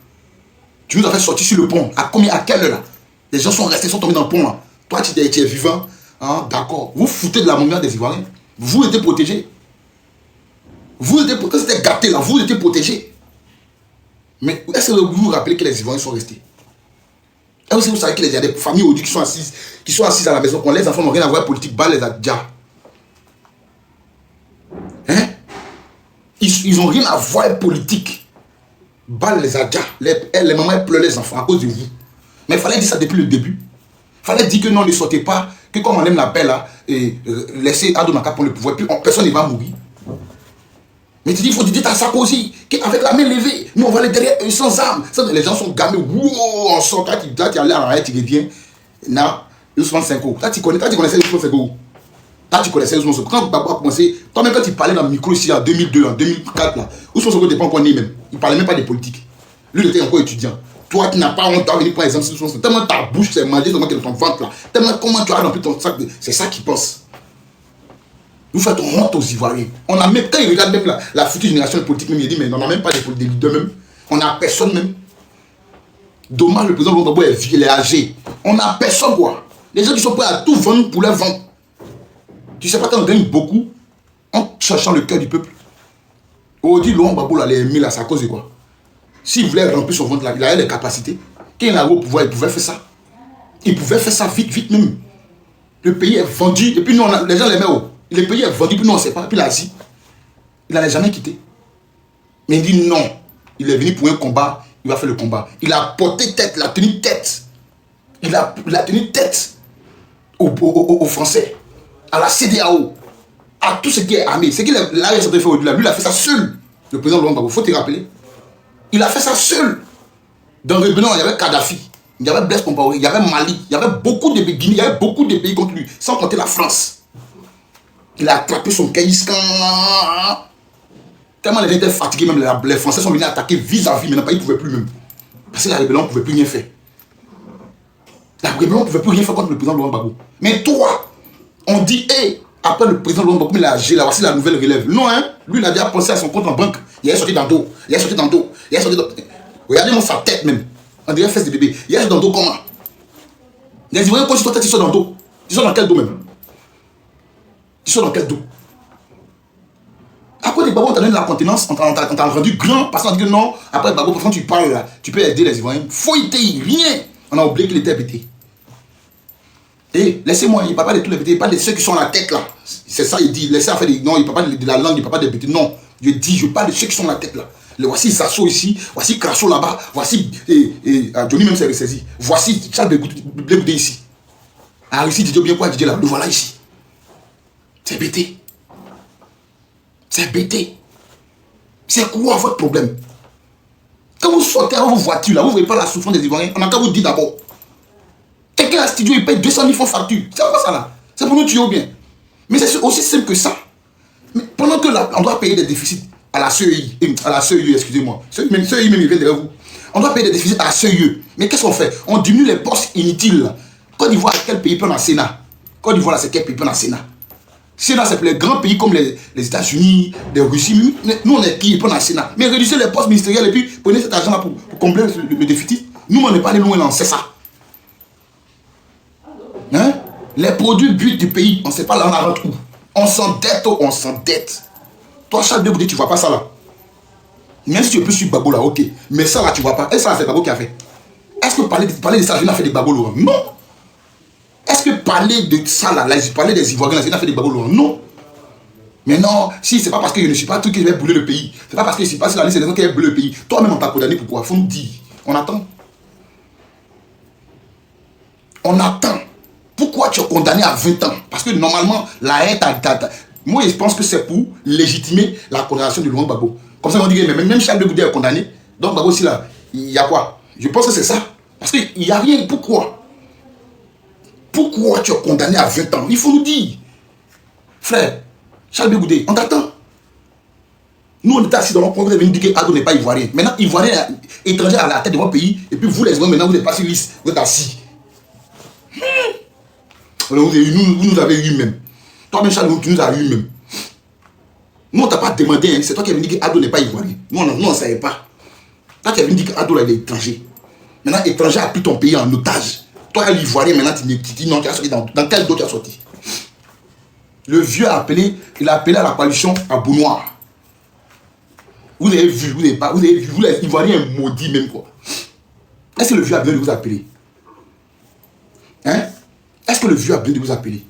Tu nous as fait sortir sur le pont. À quelle heure là? Les gens sont restés, sont tombés dans le pont là. Toi, tu es vivant. Hein, d'accord. Vous foutez de la mémoire des Ivoiriens. Vous étiez protégés. Vous étiez, quand c'était gâté là, vous étiez protégés. Mais est-ce que vous vous rappelez que les Ivoiriens sont restés? Est-ce que vous savez qu'il y a des familles aujourd'hui qui sont assises à la maison, quand les enfants n'ont rien à voir avec politique, bah les a déjà. Hein? Ils n'ont rien à voir avec politique. Bah les a déjà. Les mamans elles pleurent les enfants à cause de vous. Mais il fallait dire ça depuis le début. Il fallait dire que non, ne sortez pas, que comme on aime la paix là, laissez Ado Naka prendre le pouvoir, puis personne ne va mourir. Mais tu dis, il faut dire à Sarkozy qu'avec la main levée, nous on va aller derrière eux sans armes. Les gens sont gamés, wow, on sort, là tu allais à l'arrêt, tu reviens. Là, Ousmane Sonko. Là tu connaissais Ousmane Sonko. Là tu connaissais Ousmane Sonko. Quand Gbagbo a commencé, toi-même quand tu parlais dans le micro ici en 2002, en 2004, là, Ousmane Sonko n'était pas encore né même. Il ne parlait même pas de politique. Lui il était encore étudiant. Toi qui n'as pas honte à venir prendre exemple sur Ousmane Sonko. Tellement ta bouche s'est mangée, tellement que ton ventre là. Tellement comment tu as rempli ton sac. C'est ça qu'il pense. Vous faites honte aux Ivoiriens. On a même, quand ils regardent même la future génération de politique, même, il dit, mais on n'a même pas des leaders même. On n'a personne même. Dommage, le président Gbagbo est âgé. On n'a personne quoi. Les gens qui sont prêts à tout vendre pour leur vendre. Tu sais pas quand on gagne beaucoup en cherchant le cœur du peuple. Aujourd'hui, Laurent Gbagbo là, les aimé là, c'est à cause de quoi? S'il voulait remplir son ventre là, il avait des capacités. Quand il arrive au pouvoir, il pouvait faire ça. Il pouvait faire ça vite, vite même. Le pays est vendu. Et puis nous, les gens l'aimaient. Le pays est vendu, puis nous on ne sait pas. Puis l'Asie, il n'allait jamais quitter. Mais il dit non. Il est venu pour un combat, il va faire le combat. Il a porté tête, il a tenu tête. Il a tenu tête aux Français, à la CEDEAO, à tout ce qui est armé. C'est qu'il a fait aujourd'hui. Lui, il a fait ça seul. Le président Laurent Gbagbo, il faut te rappeler. Il a fait ça seul. Dans le Bénin, il y avait Kadhafi, il y avait Blaise Compaoré, il y avait Mali, il y avait beaucoup de pays, il y avait beaucoup de pays contre lui, sans compter la France. Il a attrapé son caïs. Tellement les gens étaient fatigués, même les Français sont venus attaquer vis-à-vis, maintenant ils ne pouvaient plus même. Parce que la rébellion ne pouvait plus rien faire. La rébellion ne pouvait plus rien faire contre le président Laurent Gbagbo. Mais toi, on dit, hé, après le président Laurent Gbagbo, il a agi, là, voici la nouvelle relève. Non, hein, lui, il a déjà pensé à son compte en banque. Il est sorti dans le dos. Il est sorti dans le dos. Il est sorti dans... Regardez-moi sa tête même. On dirait fesse de bébé. Il est sorti dans le dos comment? Les Ivoiriens, quand tu sortent, ils sont dans le dos. Ils sont dans quel dos même? Ils sont dans quel dos? Après les Gbagbo, on t'a donné la contenance, on t'a rendu grand, parce qu'on dit que non, après Gbagbo, quand tu parles là, tu peux aider les Ivoiriens. Faut y rien. On a oublié qu'il était pété. Et laissez-moi, il ne parle pas de tous les pétés, il parle de ceux qui sont à la tête là. C'est ça, il dit, laissez faire des. Non, il ne parle pas de la langue, il ne parle pas des pétés. Non, je parle de ceux qui sont à la tête là. Voici Sasso ici, voici Crasso là-bas, voici Johnny même s'est ressaisi. Voici Charles Blé ici. Ah, ici, Didier bien quoi, Didier là, le voilà ici. C'est bêté. C'est bêté. C'est quoi votre problème? Quand vous sortez à vos voitures là, vous ne voyez pas la souffrance des Ivoiriens. On a qu'à vous dire d'abord. Quelqu'un à studio, il paye 200 000 francs facture. C'est quoi ça là? C'est pour nous tuer ou bien? Mais c'est aussi simple que ça. Mais pendant que là, on doit payer des déficits à la CEI, excusez-moi. CEI même, il vient derrière vous. On doit payer des déficits à la CEI. Mais qu'est-ce qu'on fait? On diminue les postes inutiles. Côte d'Ivoire, quel pays peut en Sénat? Côte d'Ivoire, là, c'est quel pays peut en Sénat? Sénat, c'est pour les grands pays comme les États-Unis, les Russie. Nous, on est qui peut en Sénat? Mais réduisez les postes ministériels et puis prenez cet argent-là pour combler le déficit. Nous, on n'est pas allé loin, là, c'est ça. Hein? Les produits buts du pays, on ne sait pas là, on rentre où? On s'endette, on s'endette. Toi, chaque deux, tu ne vois pas ça là. Même si tu es plus sur Gbagbo là, ok. Mais ça là, tu ne vois pas. Et ça, c'est Gbagbo qui a fait. Est-ce que parler de ça, il a fait des Gbagbo Laurent? Non. Est-ce que parler de ça là, parler des Ivoiriens, il a fait des Gbagbo Laurent? Non. Mais non, si c'est pas parce que je ne suis pas tout qui va brûler le pays. C'est pas parce que je ne suis pas sur la liste des gens qui va brûler le pays. Toi-même, on t'a condamné pourquoi? Il faut nous dire. On attend. On attend. Pourquoi tu es condamné à 20 ans? Parce que normalement, la haine, moi je pense que c'est pour légitimer la condamnation de Laurent Gbagbo. Comme ça on dit, mais même Charles de Goudet est condamné. Donc Gbagbo aussi là, il y a quoi? Je pense que c'est ça. Parce qu'il n'y a rien. Pourquoi? Pourquoi tu es condamné à 20 ans? Il faut nous dire. Frère, Charles de Goudet, on t'attend. Nous on est assis dans notre programme, vous dire que Ado n'est pas ivoirien. Maintenant, ivoirien, étranger à la tête de votre pays, et puis vous les Ivoiriens, maintenant vous êtes pas sur liste, vous êtes assis. Vous nous avez eu même. Toi-même, Charles, tu nous as eu même. Nous, on ne t'a pas demandé, hein. C'est toi qui as venu dire qu'Ado n'est pas ivoirien. Nous, on ne savait pas. Toi qui as venu dire qu'Ado est étranger. Maintenant, étranger a pris ton pays en otage. Toi, l'ivoirien, maintenant, tu dis non, tu as sorti dans quel dos tu as sorti? Le vieux a appelé, il a appelé à la coalition à Bounoir. Vous avez vu, vous n'avez pas, vous avez vu, vous les Ivoiriens maudits même quoi. Est-ce que le vieux a besoin de vous appeler? Hein? Est-ce que le vieux a besoin de vous appeler?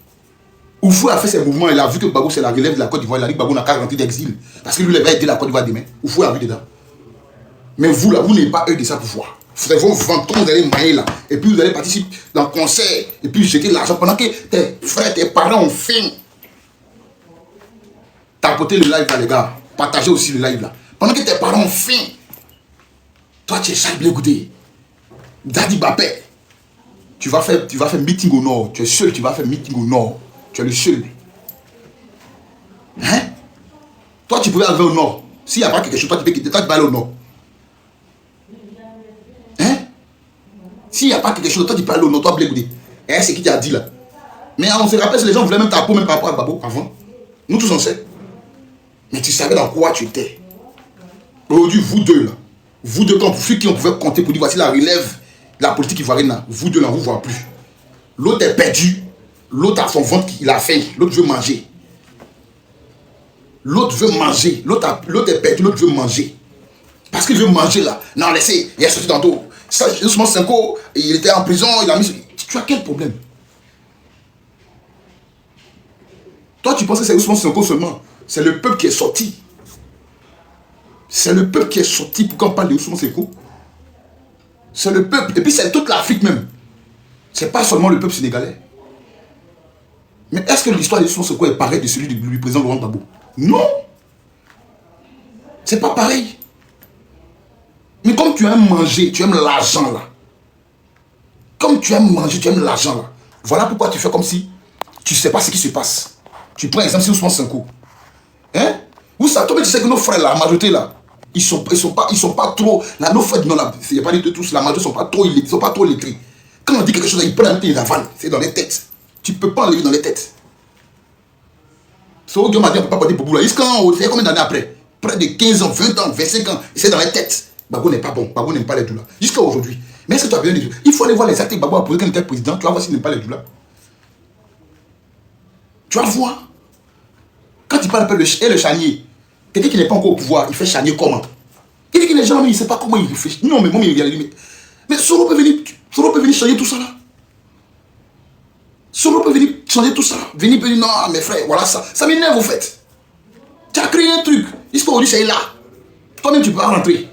Oufou a fait ses mouvements, il a vu que Gbagbo c'est la relève de la Côte d'Ivoire, il a dit que Gbagbo n'a qu'à rentrer d'exil. Parce que lui, il va aider la Côte d'Ivoire demain. Oufou a vu dedans. Mais vous là, vous n'avez pas eu de ça pour voir. Vous allez vos ventons, vous allez mailler là. Et puis vous allez participer dans le concert. Et puis jeter l'argent pendant que tes frères, tes parents ont faim. Tapotez le live là les gars. Partagez aussi le live là. Pendant que tes parents ont faim. Toi tu es Charles Blé Goudé. Daddy Bapé. Tu vas faire meeting au nord. Tu es seul, tu vas faire meeting au nord. Tu es le seul. Hein? Toi tu pouvais arriver au nord. S'il n'y a pas quelque chose, toi tu peux quitter. Toi tu vas aller au nord. Hein? S'il n'y a pas quelque chose, toi tu peux aller au nord. Toi Blé Goudé. Et c'est qui t'a dit là? Mais on se rappelle, les gens voulaient même ta peau, même par rapport à Gbagbo avant. Nous tous on sait. Mais tu savais dans quoi tu étais. Aujourd'hui, vous deux là. Vous deux, quand vous qui on pouvait compter pour dire voici la relève de la politique ivoirienne là. Vous deux là, on ne vous voit plus. L'autre est perdu. L'autre a son ventre, il a faim. L'autre veut manger. L'autre veut manger. L'autre est perdu, l'autre veut manger. Parce qu'il veut manger là. Non, laissez, il est sorti tantôt. Ça, Ousmane Sonko, il était en prison, il a mis. Tu as quel problème? Toi, tu penses que c'est Ousmane Sonko seulement? C'est le peuple qui est sorti. C'est le peuple qui est sorti pour qu'on parle de Ousmane Sonko. C'est le peuple. Et puis c'est toute l'Afrique même. C'est pas seulement le peuple sénégalais. Mais est-ce que l'histoire de Ousmane Sonko est pareille de celui du président Laurent Gbagbo? Non. C'est pas pareil. Mais comme tu aimes manger, tu aimes l'argent là. Comme tu aimes manger, tu aimes l'argent là. Voilà pourquoi tu fais comme si tu ne sais pas ce qui se passe. Tu prends exemple sur Ousmane Sonko. Hein? Vous savez, toi, tu sais que nos frères là, la majorité là, ils sont pas trop. Là, nos frères, non, là, il n'y a pas dit de tous, la majorité ils sont pas trop lettrés. Quand on dit quelque chose, ils prennent ils avalent. C'est dans les têtes. Tu ne peux pas enlever dans les têtes. C'est au Dieu m'a dit, on ne peut pas parler Boubou là. C'est combien d'années après? Près de 15 ans, 20 ans, 25 ans. C'est dans les têtes. Gbagbo n'est pas bon. Gbagbo n'aime pas les douleurs. Jusqu'à aujourd'hui. Mais est-ce que tu as besoin de. Il faut aller voir les actes que Gbagbo a posé quand il était président. Tu vas voir s'il n'aime pas les douleurs. Tu vas voir. Quand il parle un peu le chanier, quelqu'un qui n'est pas encore au pouvoir, il fait chanier comment? Il dit que les gens, il ne sait pas comment il réfléchit. Non, mais moi, il regarde. Mais Soro peut venir changer tout ça là. Soro peut venir changer tout ça. Venir dire non, mes frères, voilà ça. Ça m'énerve au fait. Tu as créé un truc. Aujourd'hui, c'est là. Toi-même, tu peux pas rentrer.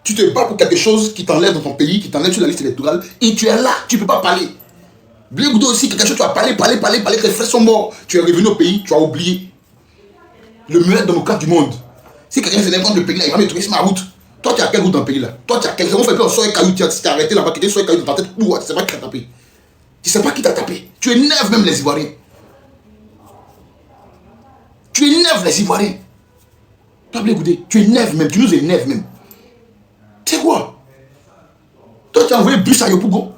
Tu te bats pour quelque chose qui t'enlève dans ton pays, qui t'enlève sur la liste électorale, et tu es là. Tu ne peux pas parler. Blé Goudé aussi, quelque chose, tu as parlé, tes frères sont morts. Tu es revenu au pays, tu as oublié. Le meilleur démocrate du monde. Si quelqu'un s'énerve contre le pays là, il va me trouver sur ma route. Toi, tu as quelle route dans le pays là? Toi, tu as quelle route? On fait plus, on sort un caillou, tu as arrêté là-bas, tu as un caillou dans ta tête. Tu sais pas qui t'a tapé. Tu sais pas qui t'a tapé. Tu énerves même les Ivoiriens. Tu énerves les Ivoiriens. Toi, Blé Goudé, tu énerves même, tu nous énerves même. Tu sais quoi? Toi, tu as envoyé bus à Yopougon.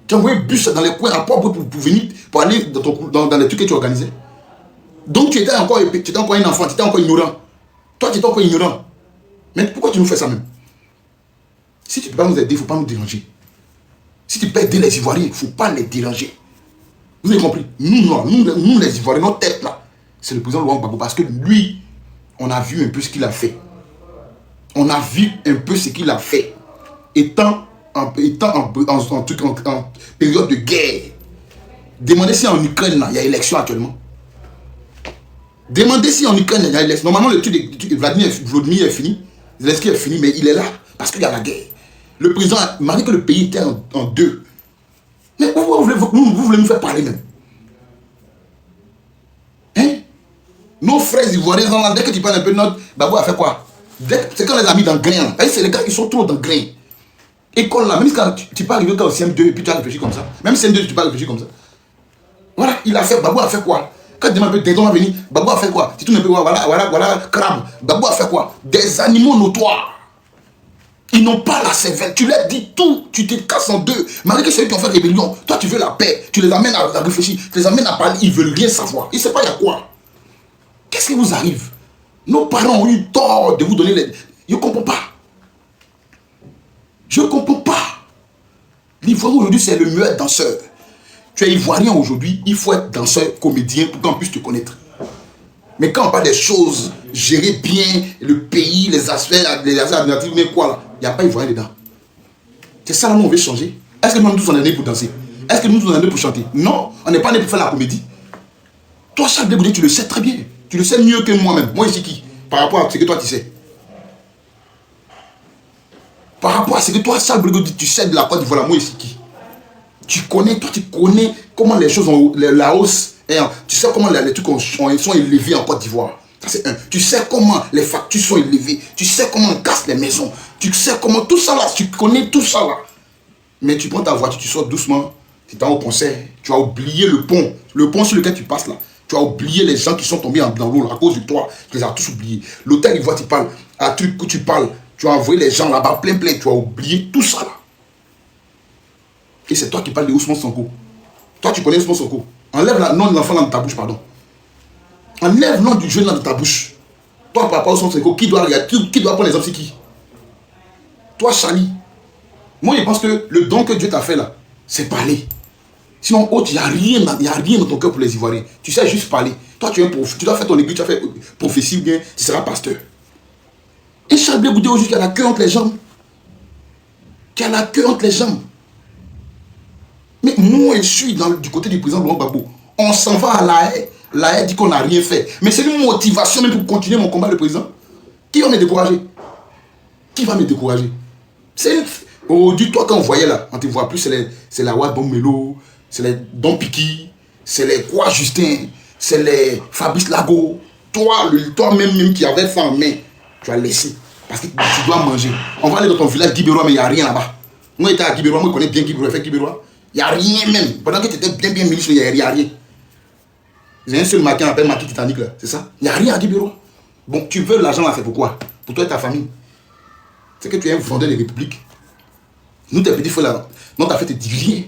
Tu as envoyé bus dans les coins à Port pour venir, pour aller dans les trucs que tu organisais. Donc tu étais encore un enfant, tu étais encore ignorant. Toi, tu étais encore ignorant. Mais pourquoi tu nous fais ça même? Si tu ne peux pas nous aider, il ne faut pas nous déranger. Si tu peux aider les Ivoiriens, il ne faut pas les déranger. Vous avez compris? Nous les Ivoiriens, notre tête là, c'est le président Laurent Gbagbo. Parce que lui, on a vu un peu ce qu'il a fait. On a vu un peu ce qu'il a fait. Étant en période de guerre. Demandez si en Ukraine, là, il y a élection actuellement. Demandez si en Ukraine, il y a élection. Normalement, le truc de Vladimir est fini. Zelensky est fini, mais il est là. Parce qu'il y a la guerre. Le président a marqué que le pays était en deux. Mais pourquoi vous voulez nous faire parler même? Hein? Nos frères ivoiriens, dès que tu parles un peu de notre Gbagbo a fait quoi? C'est quand les amis dans le grain. C'est les gars qui sont trop dans le grain. École là, même quand tu peux arriver au CM2 et puis tu as réfléchi comme ça. Même CM2, tu peux réfléchir comme ça. Voilà, il a fait, Gbagbo a fait quoi? Quand tu demandes un peu, Dédon va venir, Gbagbo a fait quoi? Tu tournes un peu, voilà, crabe. Gbagbo a fait quoi? Des animaux notoires. Ils n'ont pas la cervelle. Tu leur dis tout, tu te casses en deux. Malgré que c'est eux qui ont fait rébellion, toi tu veux la paix. Tu les amènes à réfléchir, tu les amènes à parler, ils veulent rien savoir. Ils ne savent pas il y a quoi. Qu'est-ce qui vous arrive? Nos parents ont eu tort de vous donner les... Je ne comprends pas. Je ne comprends pas. L'Ivoirien aujourd'hui, c'est le meilleur danseur. Tu es Ivoirien aujourd'hui, il faut être danseur, comédien pour qu'on puisse te connaître. Mais quand on parle des choses, gérer bien le pays, les aspects administratifs, mais quoi là, il n'y a pas ivoirien dedans. C'est ça là où on veut changer. Est-ce que nous tous on est nés pour danser? Est-ce que nous tous on est nés pour chanter? Non, on n'est pas nés pour faire la comédie. Toi, Charles Blé Goudé, tu le sais très bien. Tu le sais mieux que moi-même. Moi, je suis qui? Par rapport à ce que toi tu sais. Par rapport à ce que toi, Charles Blé Goudé, tu sais de la Côte d'Ivoire, moi, je suis qui? Tu connais comment les choses ont la hausse. Tu sais comment les trucs sont élevés en Côte d'Ivoire. Ça, c'est un. Tu sais comment les factures sont élevées. Tu sais comment on casse les maisons. Tu sais comment tout ça là. Tu connais tout ça là. Mais tu prends ta voiture, tu sors doucement. Tu es au concert. Tu as oublié le pont. Le pont sur lequel tu passes là. Tu as oublié les gens qui sont tombés dans l'eau à cause de toi. Tu les as tous oubliés. L'hôtel Ivoire, tu parles. À truc que tu parles. Tu as envoyé les gens là-bas plein. Tu as oublié tout ça là. Et c'est toi qui parles de Ousmane Sonko. Toi, tu connais Ousmane Sonko. Enlève le nom de l'enfant dans ta bouche, pardon. Enlève le nom du jeune dans ta bouche. Toi, par rapport à Ousmane Sonko, qui doit prendre les hommes, c'est qui? Toi, Charlie. Moi, je pense que le don que Dieu t'a fait là, c'est parler. Sinon, autre, il n'y a rien dans ton cœur pour les Ivoiriens. Tu sais juste parler. Toi, tu es un prof. Tu dois faire ton église, tu vas faire prophétie, bien, tu seras pasteur. Et Charles Blé Goudé aujourd'hui qui a la queue entre les jambes. Qui a la queue entre les jambes. Mais moi, je suis du côté du président Laurent Gbagbo. On s'en va à la haie. La haie dit qu'on n'a rien fait. Mais c'est une motivation même pour continuer mon combat, le président. Qui va me décourager? Qui va me décourager? Aujourd'hui, toi, quand on voyait là, on ne te voit plus, c'est la Ouad Bombelo, c'est les Don Piki, c'est les Quoi Justin, c'est les Fabrice Lago. Toi-même qui avais faim en main, tu as laissé. Parce que tu dois manger. On va aller dans ton village Guibérois, mais il n'y a rien là-bas. Moi, j'étais à Guibérois, moi, je connais bien Guibérois, fait Guibérois. Il n'y a rien même. Pendant que tu étais bien ministre, il n'y a rien. J'ai un seul maquin appelé Maquis Titanic là, c'est ça? Il n'y a rien à Guibérois. Bon, tu veux l'argent là, c'est pourquoi? Pour toi et ta famille. C'est que tu es un vendeur de république. Nous, tes petits frères là, notre affaire te dit rien.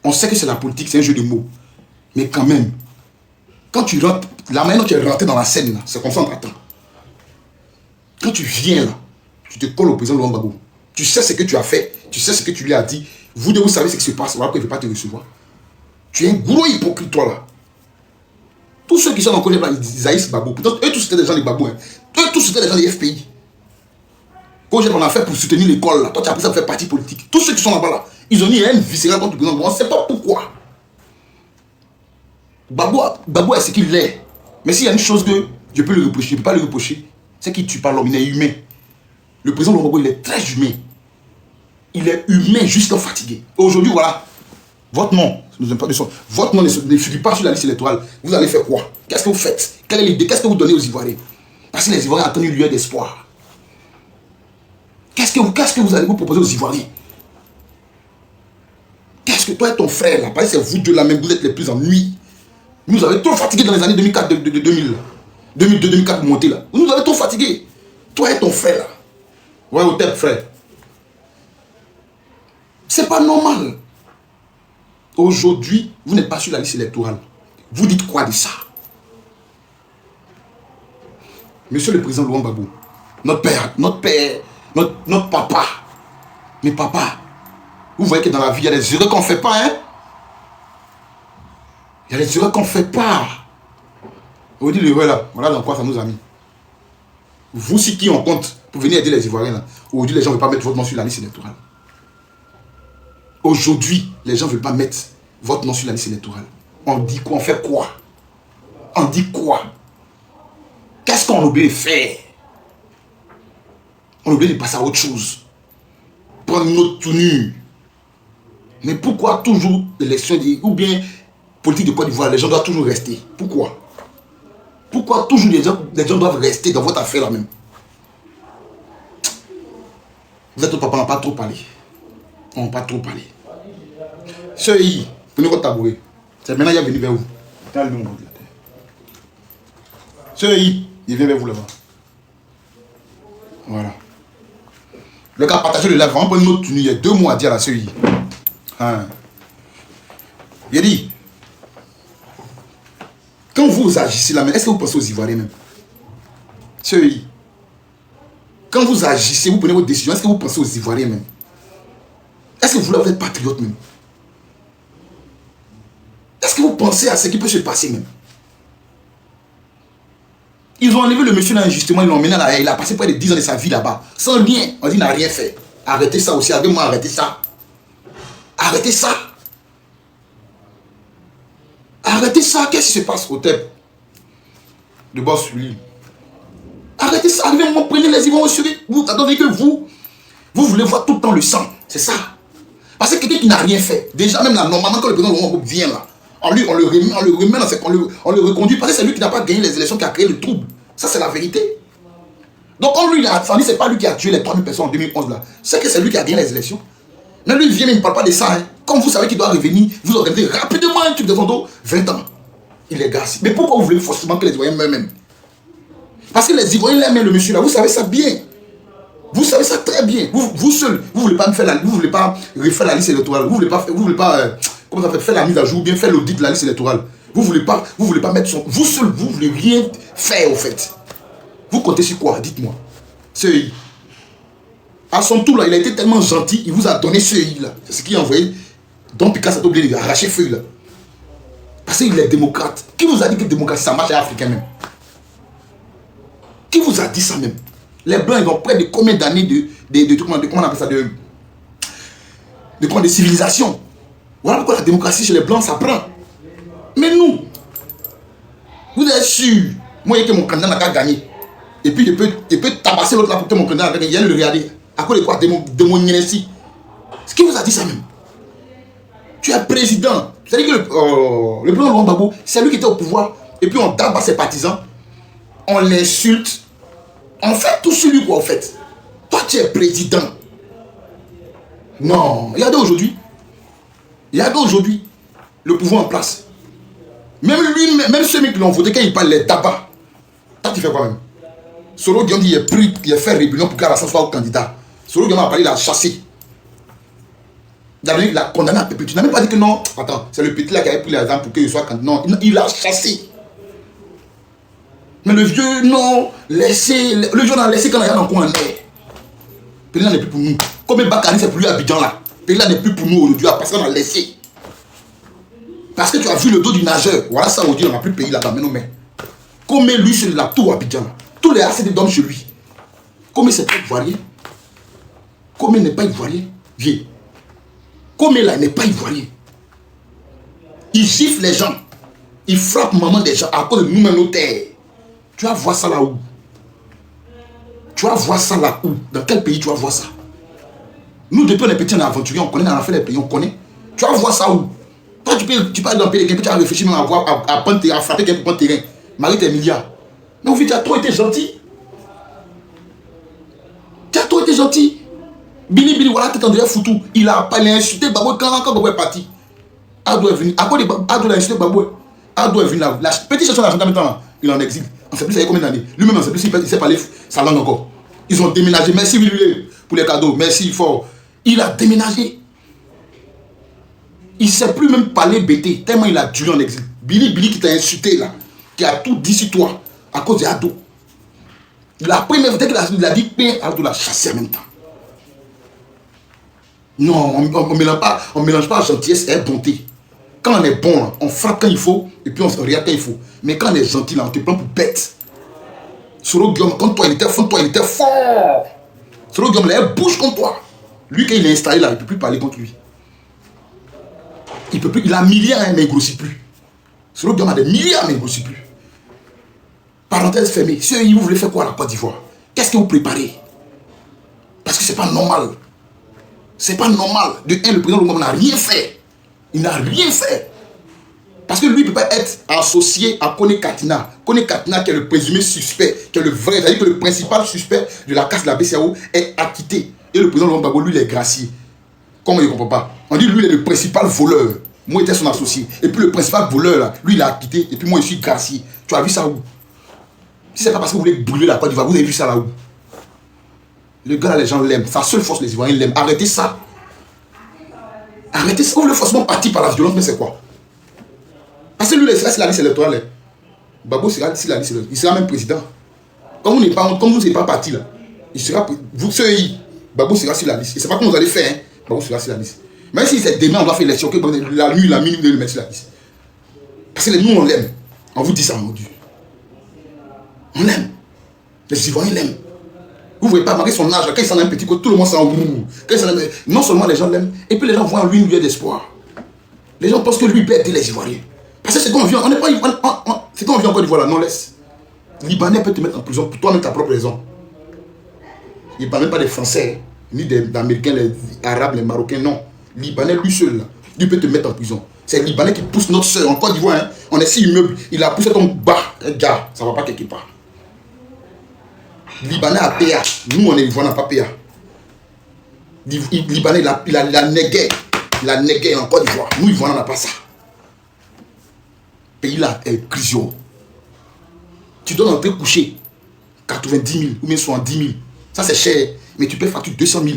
On sait que c'est la politique, c'est un jeu de mots. Mais quand même, quand tu rentres, la manière dont tu es rentré dans la scène, c'est comme ça on t'attend. Quand tu viens là, tu te colles au président Laurent Gbagbo. Tu sais ce que tu as fait, tu sais ce que tu lui as dit. Vous deux, vous savez ce qui se passe, voilà pourquoi il ne veut pas te recevoir. Tu es un gros hypocrite, toi là. Tous ceux qui sont dans le collège là, ils haïssent Gbagbo. Pourtant, eux tous c'était des gens de Gbagbo. Hein. Eux tous c'était des gens des FPI. Quand on a fait pour soutenir l'école là, toi tu as pris ça pour faire parti politique. Tous ceux qui sont là-bas là, ils ont mis un viscéral contre le président. On ne sait pas pourquoi. Gbagbo est ce qu'il est. Mais s'il y a une chose que je peux lui reprocher, je ne peux pas lui reprocher, c'est qu'il ne tue pas l'homme, il est humain. Le président Laurent Gbagbo, il est très humain. Il est humain jusqu'à fatigué. Aujourd'hui, voilà, votre nom, votre nom ne figure pas sur la liste électorale. Vous allez faire quoi? Qu'est-ce que vous faites? Quelle est l'idée? Qu'est-ce que vous donnez aux Ivoiriens? Parce que les Ivoiriens attendent une lueur d'espoir. Qu'est-ce que vous allez vous proposer aux Ivoiriens? Qu'est-ce que toi et ton frère là, parce que c'est vous deux là même, vous êtes les plus ennuis. Vous nous avez trop fatigués dans les années 2004, 2000, 2002, 2004 monter là. Vous nous avez trop fatigués. Toi et ton frère là. Ouais, au tête frère. C'est pas normal. Aujourd'hui, vous n'êtes pas sur la liste électorale. Vous dites quoi de ça? Monsieur le président Laurent Gbagbo, notre papa. Mais papa, vous voyez que dans la vie, il y a des erreurs qu'on ne fait pas, hein? Il y a des erreurs qu'on ne fait pas. Vous dites l'erreur là, voilà dans quoi ça nous a mis. Vous, si qui on compte pour venir aider les Ivoiriens là, aujourd'hui, les gens ne veulent pas mettre votre nom sur la liste électorale. Aujourd'hui, les gens ne veulent pas mettre votre nom sur la liste électorale. On dit quoi? On fait quoi? On dit quoi? Qu'est-ce qu'on oublie de faire? On oublie de passer à autre chose. Prendre une autre tenue. Mais pourquoi toujours l'élection ou bien politique de Côte d'Ivoire, les gens doivent toujours rester? Pourquoi? Pourquoi toujours les gens doivent rester dans votre affaire là même? Vous êtes au papa, on n'a pas trop parlé. On n'a pas trop parlé. Sœur I, prenez votre tabouret. C'est maintenant qu'il est venu vers vous. Sœur I, il vient vers vous là-bas. Voilà. Le gars, partagez le live. On va prendre une autre tenue. Il y a 2 mois à dire à la sœur I. Hein. Il a dit, quand vous agissez là, est-ce que vous pensez aux Ivoiriens même? Sœur I, quand vous agissez, vous prenez votre décision, est-ce que vous pensez aux Ivoiriens même? Est-ce que vous êtes patriote même? Est-ce que vous pensez à ce qui peut se passer même? Ils ont enlevé le monsieur là injustement, ils l'ont emmené là, il a passé près de 10 ans de sa vie là-bas. Sans rien, on dit il n'a rien fait. Arrêtez ça aussi, avec-moi, arrêtez ça. Arrêtez ça. Arrêtez ça, qu'est-ce qui se passe au TEP de boss lui? Arrêtez ça, arrivez-moi, prenez les Ivoiriens sur vous, attendez que vous voulez voir tout le temps le sang, c'est ça. Parce que quelqu'un qui n'a rien fait, déjà même là, normalement quand le président vient là, on le remet dans on le reconduit parce que c'est lui qui n'a pas gagné les élections qui a créé le trouble. Ça c'est la vérité. Donc on lui a attendu, c'est pas lui qui a tué les 3000 personnes en 2011 là, c'est que c'est lui qui a gagné les élections. Mais lui il vient, mais il ne parle pas de ça. Hein. Comme vous savez qu'il doit revenir, vous organisez rapidement un truc de son dos, 20 ans. Il est gassé. Mais pourquoi vous voulez forcément que les Ivoiriens meurent même? Parce que les Ivoiriens l'aiment le monsieur là, vous savez ça bien. Vous savez ça très bien. Vous seul, vous voulez pas me faire vous voulez pas refaire la liste électorale. Vous voulez pas comment ça fait, faire la mise à jour, bien faire l'audit de la liste électorale. Vous voulez pas mettre son. Vous seul, vous voulez rien faire au fait. Vous comptez sur quoi? Dites-moi. CEI. À son tour là, il a été tellement gentil, il vous a donné CEI là. C'est ce qu'il a envoyé. Donc Picasso a oublié d'arracher feuille là. Parce qu'il est démocrate. Qui vous a dit que la démocratie ça marche à l'Africain même? Qui vous a dit ça même? Les Blancs, ils ont près de combien d'années comment on appelle ça, de civilisation. Voilà pourquoi la démocratie chez les Blancs, ça prend. Mais nous, vous êtes sûr, moi, que mon candidat n'a qu'à gagner. Et puis, il peut tabasser l'autre là pour que mon candidat n'a qu'à gagner. Il y a le regarder. À cause de quoi? De mon inertie. Ce qui vous a dit ça même? Tu es président. C'est-à-dire que le président Laurent Gbagbo, c'est lui qui était au pouvoir. Et puis, on tabasse ses partisans. On l'insulte. On fait tout sur lui quoi en fait. Toi tu es président. Non, regardez aujourd'hui. Regardez aujourd'hui le pouvoir en place. Même lui, même ceux qui l'ont voté, quand il parle les tabac. Toi tu fais quoi même? Solo Guillaume dit il a fait rébellion pour qu'Alassane soit au candidat. Solo Guillaume a parlé, il a chassé. Il a condamné à perpétuité. Tu n'as même pas dit que non. Attends, c'est le petit là qui avait pris les armes pour qu'il soit candidat. Non, il a chassé. Mais le vieux, non, laissez. Le vieux, on a laissé quand il y a dans quoi on est. Puis là, n'est plus pour nous. Comme Bakary, c'est pour lui à Abidjan là. Puis là, n'est plus pour nous aujourd'hui parce qu'on a laissé. Parce que tu as vu le dos du nageur. Voilà ça aujourd'hui, on n'a plus de pays là-bas. Mais non, mais. Comme lui, c'est la tour à Abidjan là. Tous les ACD dorment chez lui. Comme c'est pas ivoirien. Comme il n'est pas ivoirien. Viens. Comme là, il n'est pas ivoirien. Il gifle les gens. Il frappe maman des gens à cause de nous-mêmes nos terres. Tu vas voir ça là où? Tu vas voir ça là où? Dans quel pays tu vas voir ça? Nous, depuis on est petits, on est aventuriers, on connaît, on a fait les pays, on connaît. Tu vas voir ça où? Toi, tu peux aller dans le pays, tu vas réfléchir même à frapper quelqu'un pour prendre terrain. Marie tes milliards. Mais au fait, tu as trop été gentil. Tu as trop été gentil. Bili, voilà, tu es en train de foutu. Il a insulté Babou quand Babou est parti. Ado est venu. À quoi Ado a insulté Babou? Ado est venu là. La petite chanson d'argent en même temps, il en exil. On ne sait plus ça y a combien d'années. Lui-même, on ne sait plus s'il sait parler sa langue encore. Ils ont déménagé. Merci Willy pour les cadeaux. Merci fort. Il a déménagé. Il ne sait plus même parler BT. Tellement il a duré en exil. Billy qui t'a insulté là. Qui a tout dit sur toi. À cause de Ado. La première fois qu'il a dit Ado l'a chassé en même temps. Non, on ne mélange pas gentillesse et bonté. Quand on est bon, on frappe quand il faut, et puis on se regarde quand il faut. Mais quand on est gentil, là, on te prend pour bête. Solo Guillaume, quand toi, il était fort. Solo Guillaume, là, il bouge contre toi. Lui, quand il est installé là, il ne peut plus parler contre lui. Il peut plus, il a milliards, mais il ne grossit plus. Solo Guillaume a des milliards, mais il ne grossit plus. Parenthèse fermée. Si vous voulez faire quoi à la Côte d'Ivoire? Qu'est-ce que vous préparez? Parce que ce n'est pas normal. C'est pas normal. De un, le président Lumumba n'a rien fait. Il n'a rien fait. Parce que lui, il ne peut pas être associé à Kone Katina. Kone Katina, qui est le présumé suspect, qui est le vrai, c'est-à-dire que le principal suspect de la casse de la BCAO est acquitté. Et le président Lumumba, lui, il est gracié. Comment il ne comprend pas? On dit, lui, il est le principal voleur. Moi, j'étais son associé. Et puis, le principal voleur, là, lui, il est acquitté. Et puis, moi, je suis gracié. Tu as vu ça où? Si ce n'est pas parce que vous voulez brûler la Côte d'Ivoire, vous avez vu ça là où? Le gars, là, les gens l'aiment. Sa seule force, les Ivoiriens l'aiment. Arrêtez ça. Arrêtez ça. Vous voulez forcément partir par la violence, mais c'est quoi? Parce que lui, il sera sur la liste électorale. Babo sera sur la liste électorale. Il sera même président. Comme vous n'êtes pas parti là, il sera. Vous savez, Babo sera sur la liste. Et c'est pas comment vous allez faire. Hein? Babo sera sur la liste. Même si c'est demain, on doit faire l'élection, la nuit, la minuit, vous devez le mettre sur la liste. Parce que nous, on l'aime. On vous dit ça, mon Dieu. On l'aime. Les Ivoiriens l'aiment. Vous ne voyez pas, malgré son âge, quand il s'en a un petit coup, tout le monde s'en roule. Non seulement les gens l'aiment, et puis les gens voient en lui une lueur d'espoir. Les gens pensent que lui peut aider les Ivoiriens. Parce que c'est quand on vient, on n'est pas. C'est quand on vient encore d'Ivoire là, non laisse. Libanais peut te mettre en prison pour toi-même ta propre raison. Il ne parle même pas des Français, ni des Américains, les Arabes, les Marocains, non. Libanais, lui seul, là, lui peut te mettre en prison. C'est le Libanais qui pousse notre soeur en Côte d'Ivoire. Hein. On est 6 immeubles, il a poussé ton bas. Gars, ça ne va pas quelque part. Libanais a PA. Nous, on est Ivoiriens, on n'a pas PA. Libanais, il a négué. Il a négué en Côte d'Ivoire. Nous, Ivoiriens, on n'a pas ça. Pays là est prison. Tu dois entrer coucher 90 000 ou bien 70 000. Ça, c'est cher. Mais tu peux facturer 200 000.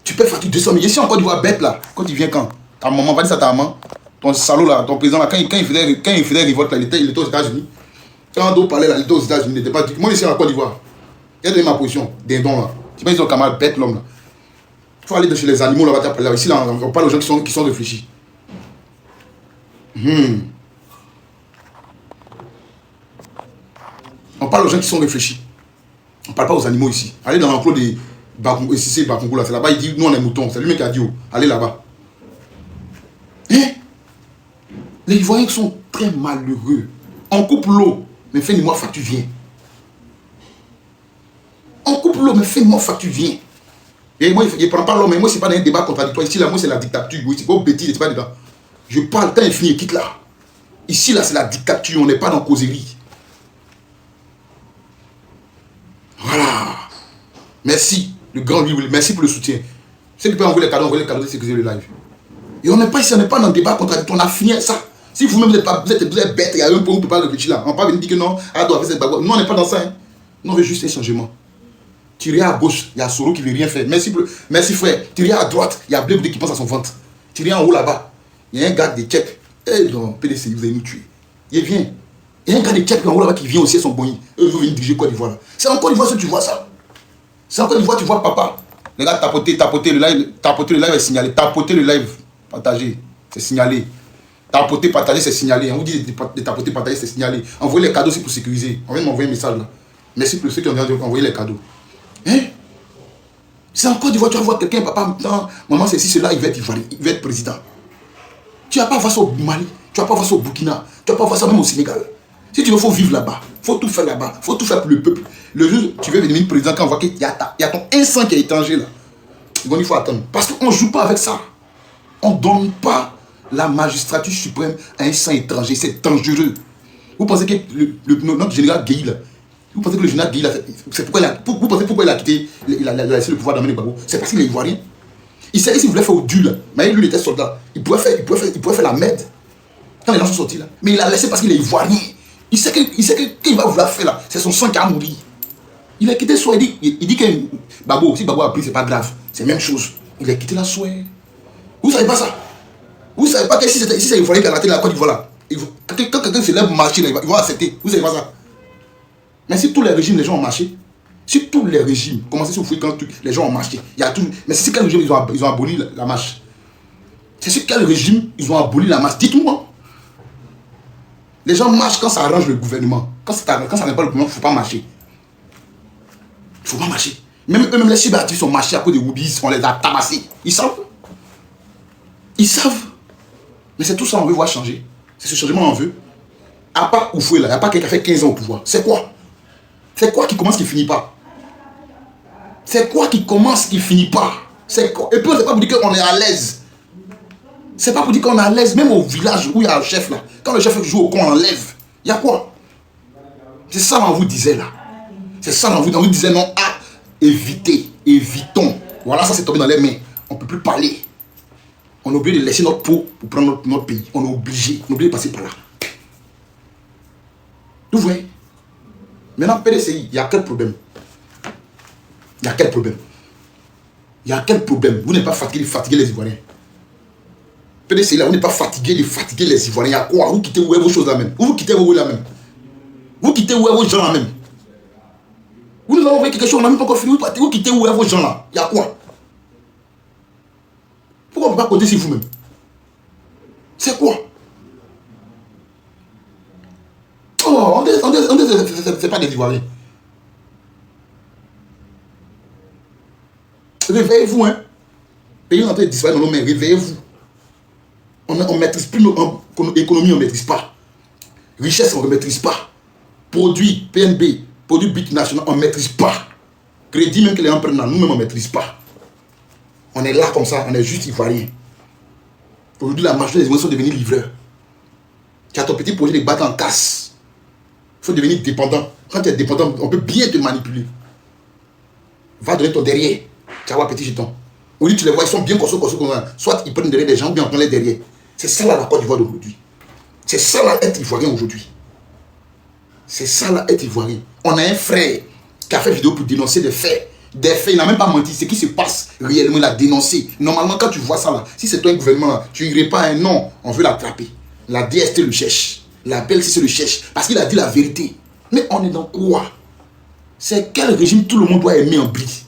Tu peux facturer 200 000. Ici, en Côte d'Ivoire, bête là. Quand tu viens quand ta maman, va dire ça à ta maman. Ton salaud là, ton président là, quand il faisait révolte là, il était aux États-Unis. Quand on parlait là, il était aux États-Unis. Il n'était pas. Moi, ici en Côte d'Ivoire. Il a donné ma position. Dindon là. Tu penses qu'ils ont camarade bête l'homme là. Il faut aller chez les animaux là. Ici là, on parle aux gens qui sont réfléchis. On parle aux gens qui sont réfléchis. On ne parle pas aux animaux ici. Allez dans l'enclos de Bakongo là, c'est là-bas, il dit, nous on est moutons. C'est lui qui a dit, oh, allez là-bas. Hein? Les Ivoiriens sont très malheureux. On coupe l'eau, mais fais-moi facture, viens. On coupe l'eau, mais fais-moi facture, viens. Et moi, il ne prend pas l'eau, mais moi, ce n'est pas un débat contradictoire. Ici, là, moi, c'est la dictature. Oui, c'est pas bêtise, c'est pas dedans. Je parle, quand il finit, il quitte là. Ici, là, c'est la dictature, on n'est pas dans causerie. Voilà. Merci, le grand Will, merci pour le soutien. Ceux qui peuvent envoyer les cadeaux, de sécuriser le live. Et on n'est pas ici, on n'est pas dans le débat contradictoire, on a fini ça. Si vous-même vous êtes bête, il y a un point où on ne peut pas réfléchir là. On ne peut pas venir dire que non, elle doit faire cette bagarre. Non, on n'est pas dans ça. Hein. Nous, on veut juste un changement. Tirez à gauche, il y a Soro qui ne veut rien faire. Merci frère. Tirez à droite, il y a Blé qui pense à son ventre. Tirez en haut là-bas, il y a un gars de Tchèques. Eh non, PDC, vous allez nous tuer. Il vient. Il y a un gars de Tchèques en haut là-bas qui vient aussi à son boni. Eux, ils veulent diriger Côte d'Ivoire. C'est en Côte d'Ivoire que tu vois ça. C'est en Côte d'Ivoire, tu vois papa. Les gars, tapoter le live est signalé. Tapoter le live, partager, c'est signalé. Tapoter, partager, c'est signalé. On vous dit de tapoter, partager, c'est signalé. Envoyez les cadeaux aussi pour sécuriser. On vient de m'envoyer un message là. Merci pour ceux qui ont envoyé les cadeaux. Hein? C'est en Côte d'Ivoire, tu vas voir quelqu'un, papa, non, maman, c'est si cela, il va être président. Tu vas pas voir ça au Mali, tu vas pas voir ça au Burkina, tu vas pas voir ça même au Sénégal. Si tu veux, il faut vivre là-bas. Il faut tout faire là-bas. Il faut tout faire pour le peuple. Le jour où tu veux devenir président, quand on voit qu'il y a ton instinct qui est étranger là, il faut attendre. Parce qu'on ne joue pas avec ça. On ne donne pas la magistrature suprême à un sang étranger. C'est dangereux. Vous pensez que notre général Gueye là, vous pensez que le général Gueye là, c'est vous pensez pourquoi il a quitté, il a laissé le pouvoir d'amener Gbagbo? C'est parce qu'il est ivoirien. Il sait s'il voulait faire au dur là, mais lui il était soldat. Il pouvait faire la merde. Quand les gens sont sortis là. Mais il a laissé parce qu'il est ivoirien. Il sait qu'il va vouloir faire là. C'est son sang qui a mouru. Il a quitté Soie. Il dit que si Gbagbo a pris, c'est pas grave. C'est la même chose. Il a quitté la Soie. Vous savez pas ça? Vous savez pas que si c'est ivoirien qui a raté la Côte d'Ivoire là, quand quelqu'un se lève marcher là, ils vont accepter. Vous savez pas ça? Mais si tous les régimes, les gens ont marché, si tous les régimes, commencez sur vous quand les gens ont marché, il y a tout. Mais c'est quel régime ils ont aboli la marche? C'est sur quel régime ils ont aboli la marche? Dites-moi. Les gens marchent quand ça arrange le gouvernement. Quand ça n'est pas le gouvernement, il ne faut pas marcher. Il ne faut pas marcher. Même les cyberactivistes ont marché à cause des Woubis, on les a tabassés. Ils savent. Ils savent. Mais c'est tout ça qu'on veut voir changer. C'est ce changement qu'on veut. À part Oufoué là, il n'y a pas quelqu'un qui a fait 15 ans au pouvoir. C'est quoi? C'est quoi qui commence qui finit pas? C'est quoi qui commence qui finit pas? Et puis c'est pas pour dire qu'on est à l'aise. C'est pas pour dire qu'on est à l'aise, même au village où il y a un chef là. Quand le chef joue au con, on enlève. Il y a quoi? C'est ça qu'on vous disait là. C'est ça qu'on vous disait non à éviter. Évitons. Voilà, ça c'est tombé dans les mains. On ne peut plus parler. On est obligé de laisser notre peau pour prendre notre pays. On est obligé. On est obligé de passer par là. Vous voyez? Maintenant, PDCI, il y a quel problème? Il y a quel problème? Il y a quel problème? Vous n'êtes pas fatigué de fatiguer les Ivoiriens. PDCI, là, vous n'êtes pas fatigué de fatiguer les Ivoiriens. Il y a quoi? Vous quittez où est vos choses là même? Vous quittez où là même? Vous quittez où est vos gens là même? Vous nous avez envoyé quelque chose, on n'a même pas encore fini. Vous quittez où est vos gens là? Il y a quoi? Pourquoi on ne peut pas compter sur vous-même? C'est quoi? c'est pas des Ivoiriens. Réveillez-vous, hein. Pays en train de disparaître dans nos mains, réveillez-vous. On ne maîtrise plus nos économies, on ne maîtrise pas. Richesse, on ne maîtrise pas. Produit, PNB, produit but national, on ne maîtrise pas. Crédit, même que les gens prennent, nous-mêmes, on ne maîtrise pas. On est là comme ça, on est juste Ivoiriens. Aujourd'hui, la majorité des Ivoiriens sont devenus livreurs. Tu as ton petit projet de battre en casse. Il faut devenir dépendant. Quand tu es dépendant, on peut bien te manipuler. Va donner ton derrière. Tu vas voir petit jeton. Aujourd'hui, tu les vois, ils sont bien comme ça. Soit ils prennent derrière des gens, ou bien on prend les derrière. C'est ça là, la Côte d'Ivoire d'aujourd'hui. C'est ça là, être Ivoirien aujourd'hui. C'est ça là, être Ivoirien. On a un frère qui a fait vidéo pour dénoncer des faits. Des faits, il n'a même pas menti. Ce qui se passe réellement, il a dénoncé. Normalement, quand tu vois ça là, si c'est toi un gouvernement, tu n'irais pas un non, on veut l'attraper. La DST le cherche. La BLCC le cherche. Parce qu'il a dit la vérité. Mais on est dans quoi? C'est quel régime tout le monde doit aimer en bris?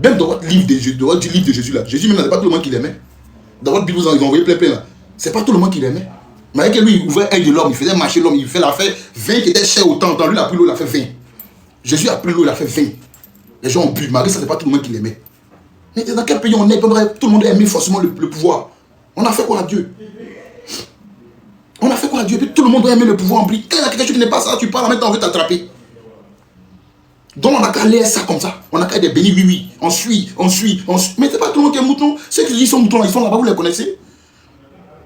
Même dans votre livre de Jésus là. Jésus même, c'est pas tout le monde qui l'aimait. Dans votre Bible, ils ont envoyé plein là. C'est pas tout le monde qui l'aimait. Mais que lui, il ouvrait un de l'homme, il faisait marcher l'homme, il fait l'affaire 20 qui était cher autant. Lui, il a pris l'eau, il a fait 20. Jésus a pris l'eau, il a fait 20. Les gens ont bu. Marie, ça, c'est pas tout le monde qui l'aimait. Mais dans quel pays on est? Tout le monde aimait forcément le pouvoir. On a fait quoi à Dieu? On a fait quoi à Dieu? Puis tout le monde doit aimer le pouvoir en bris. Quand il y a quelque chose qui n'est pas ça, tu parles, maintenant on veut t'attraper. Donc on a qu'à laisser ça comme ça. On a qu'à être béni, oui. On suit. Mais c'est pas tout le monde qui est mouton. Ceux qui disent qu'ils sont moutons, ils sont là-bas, vous les connaissez.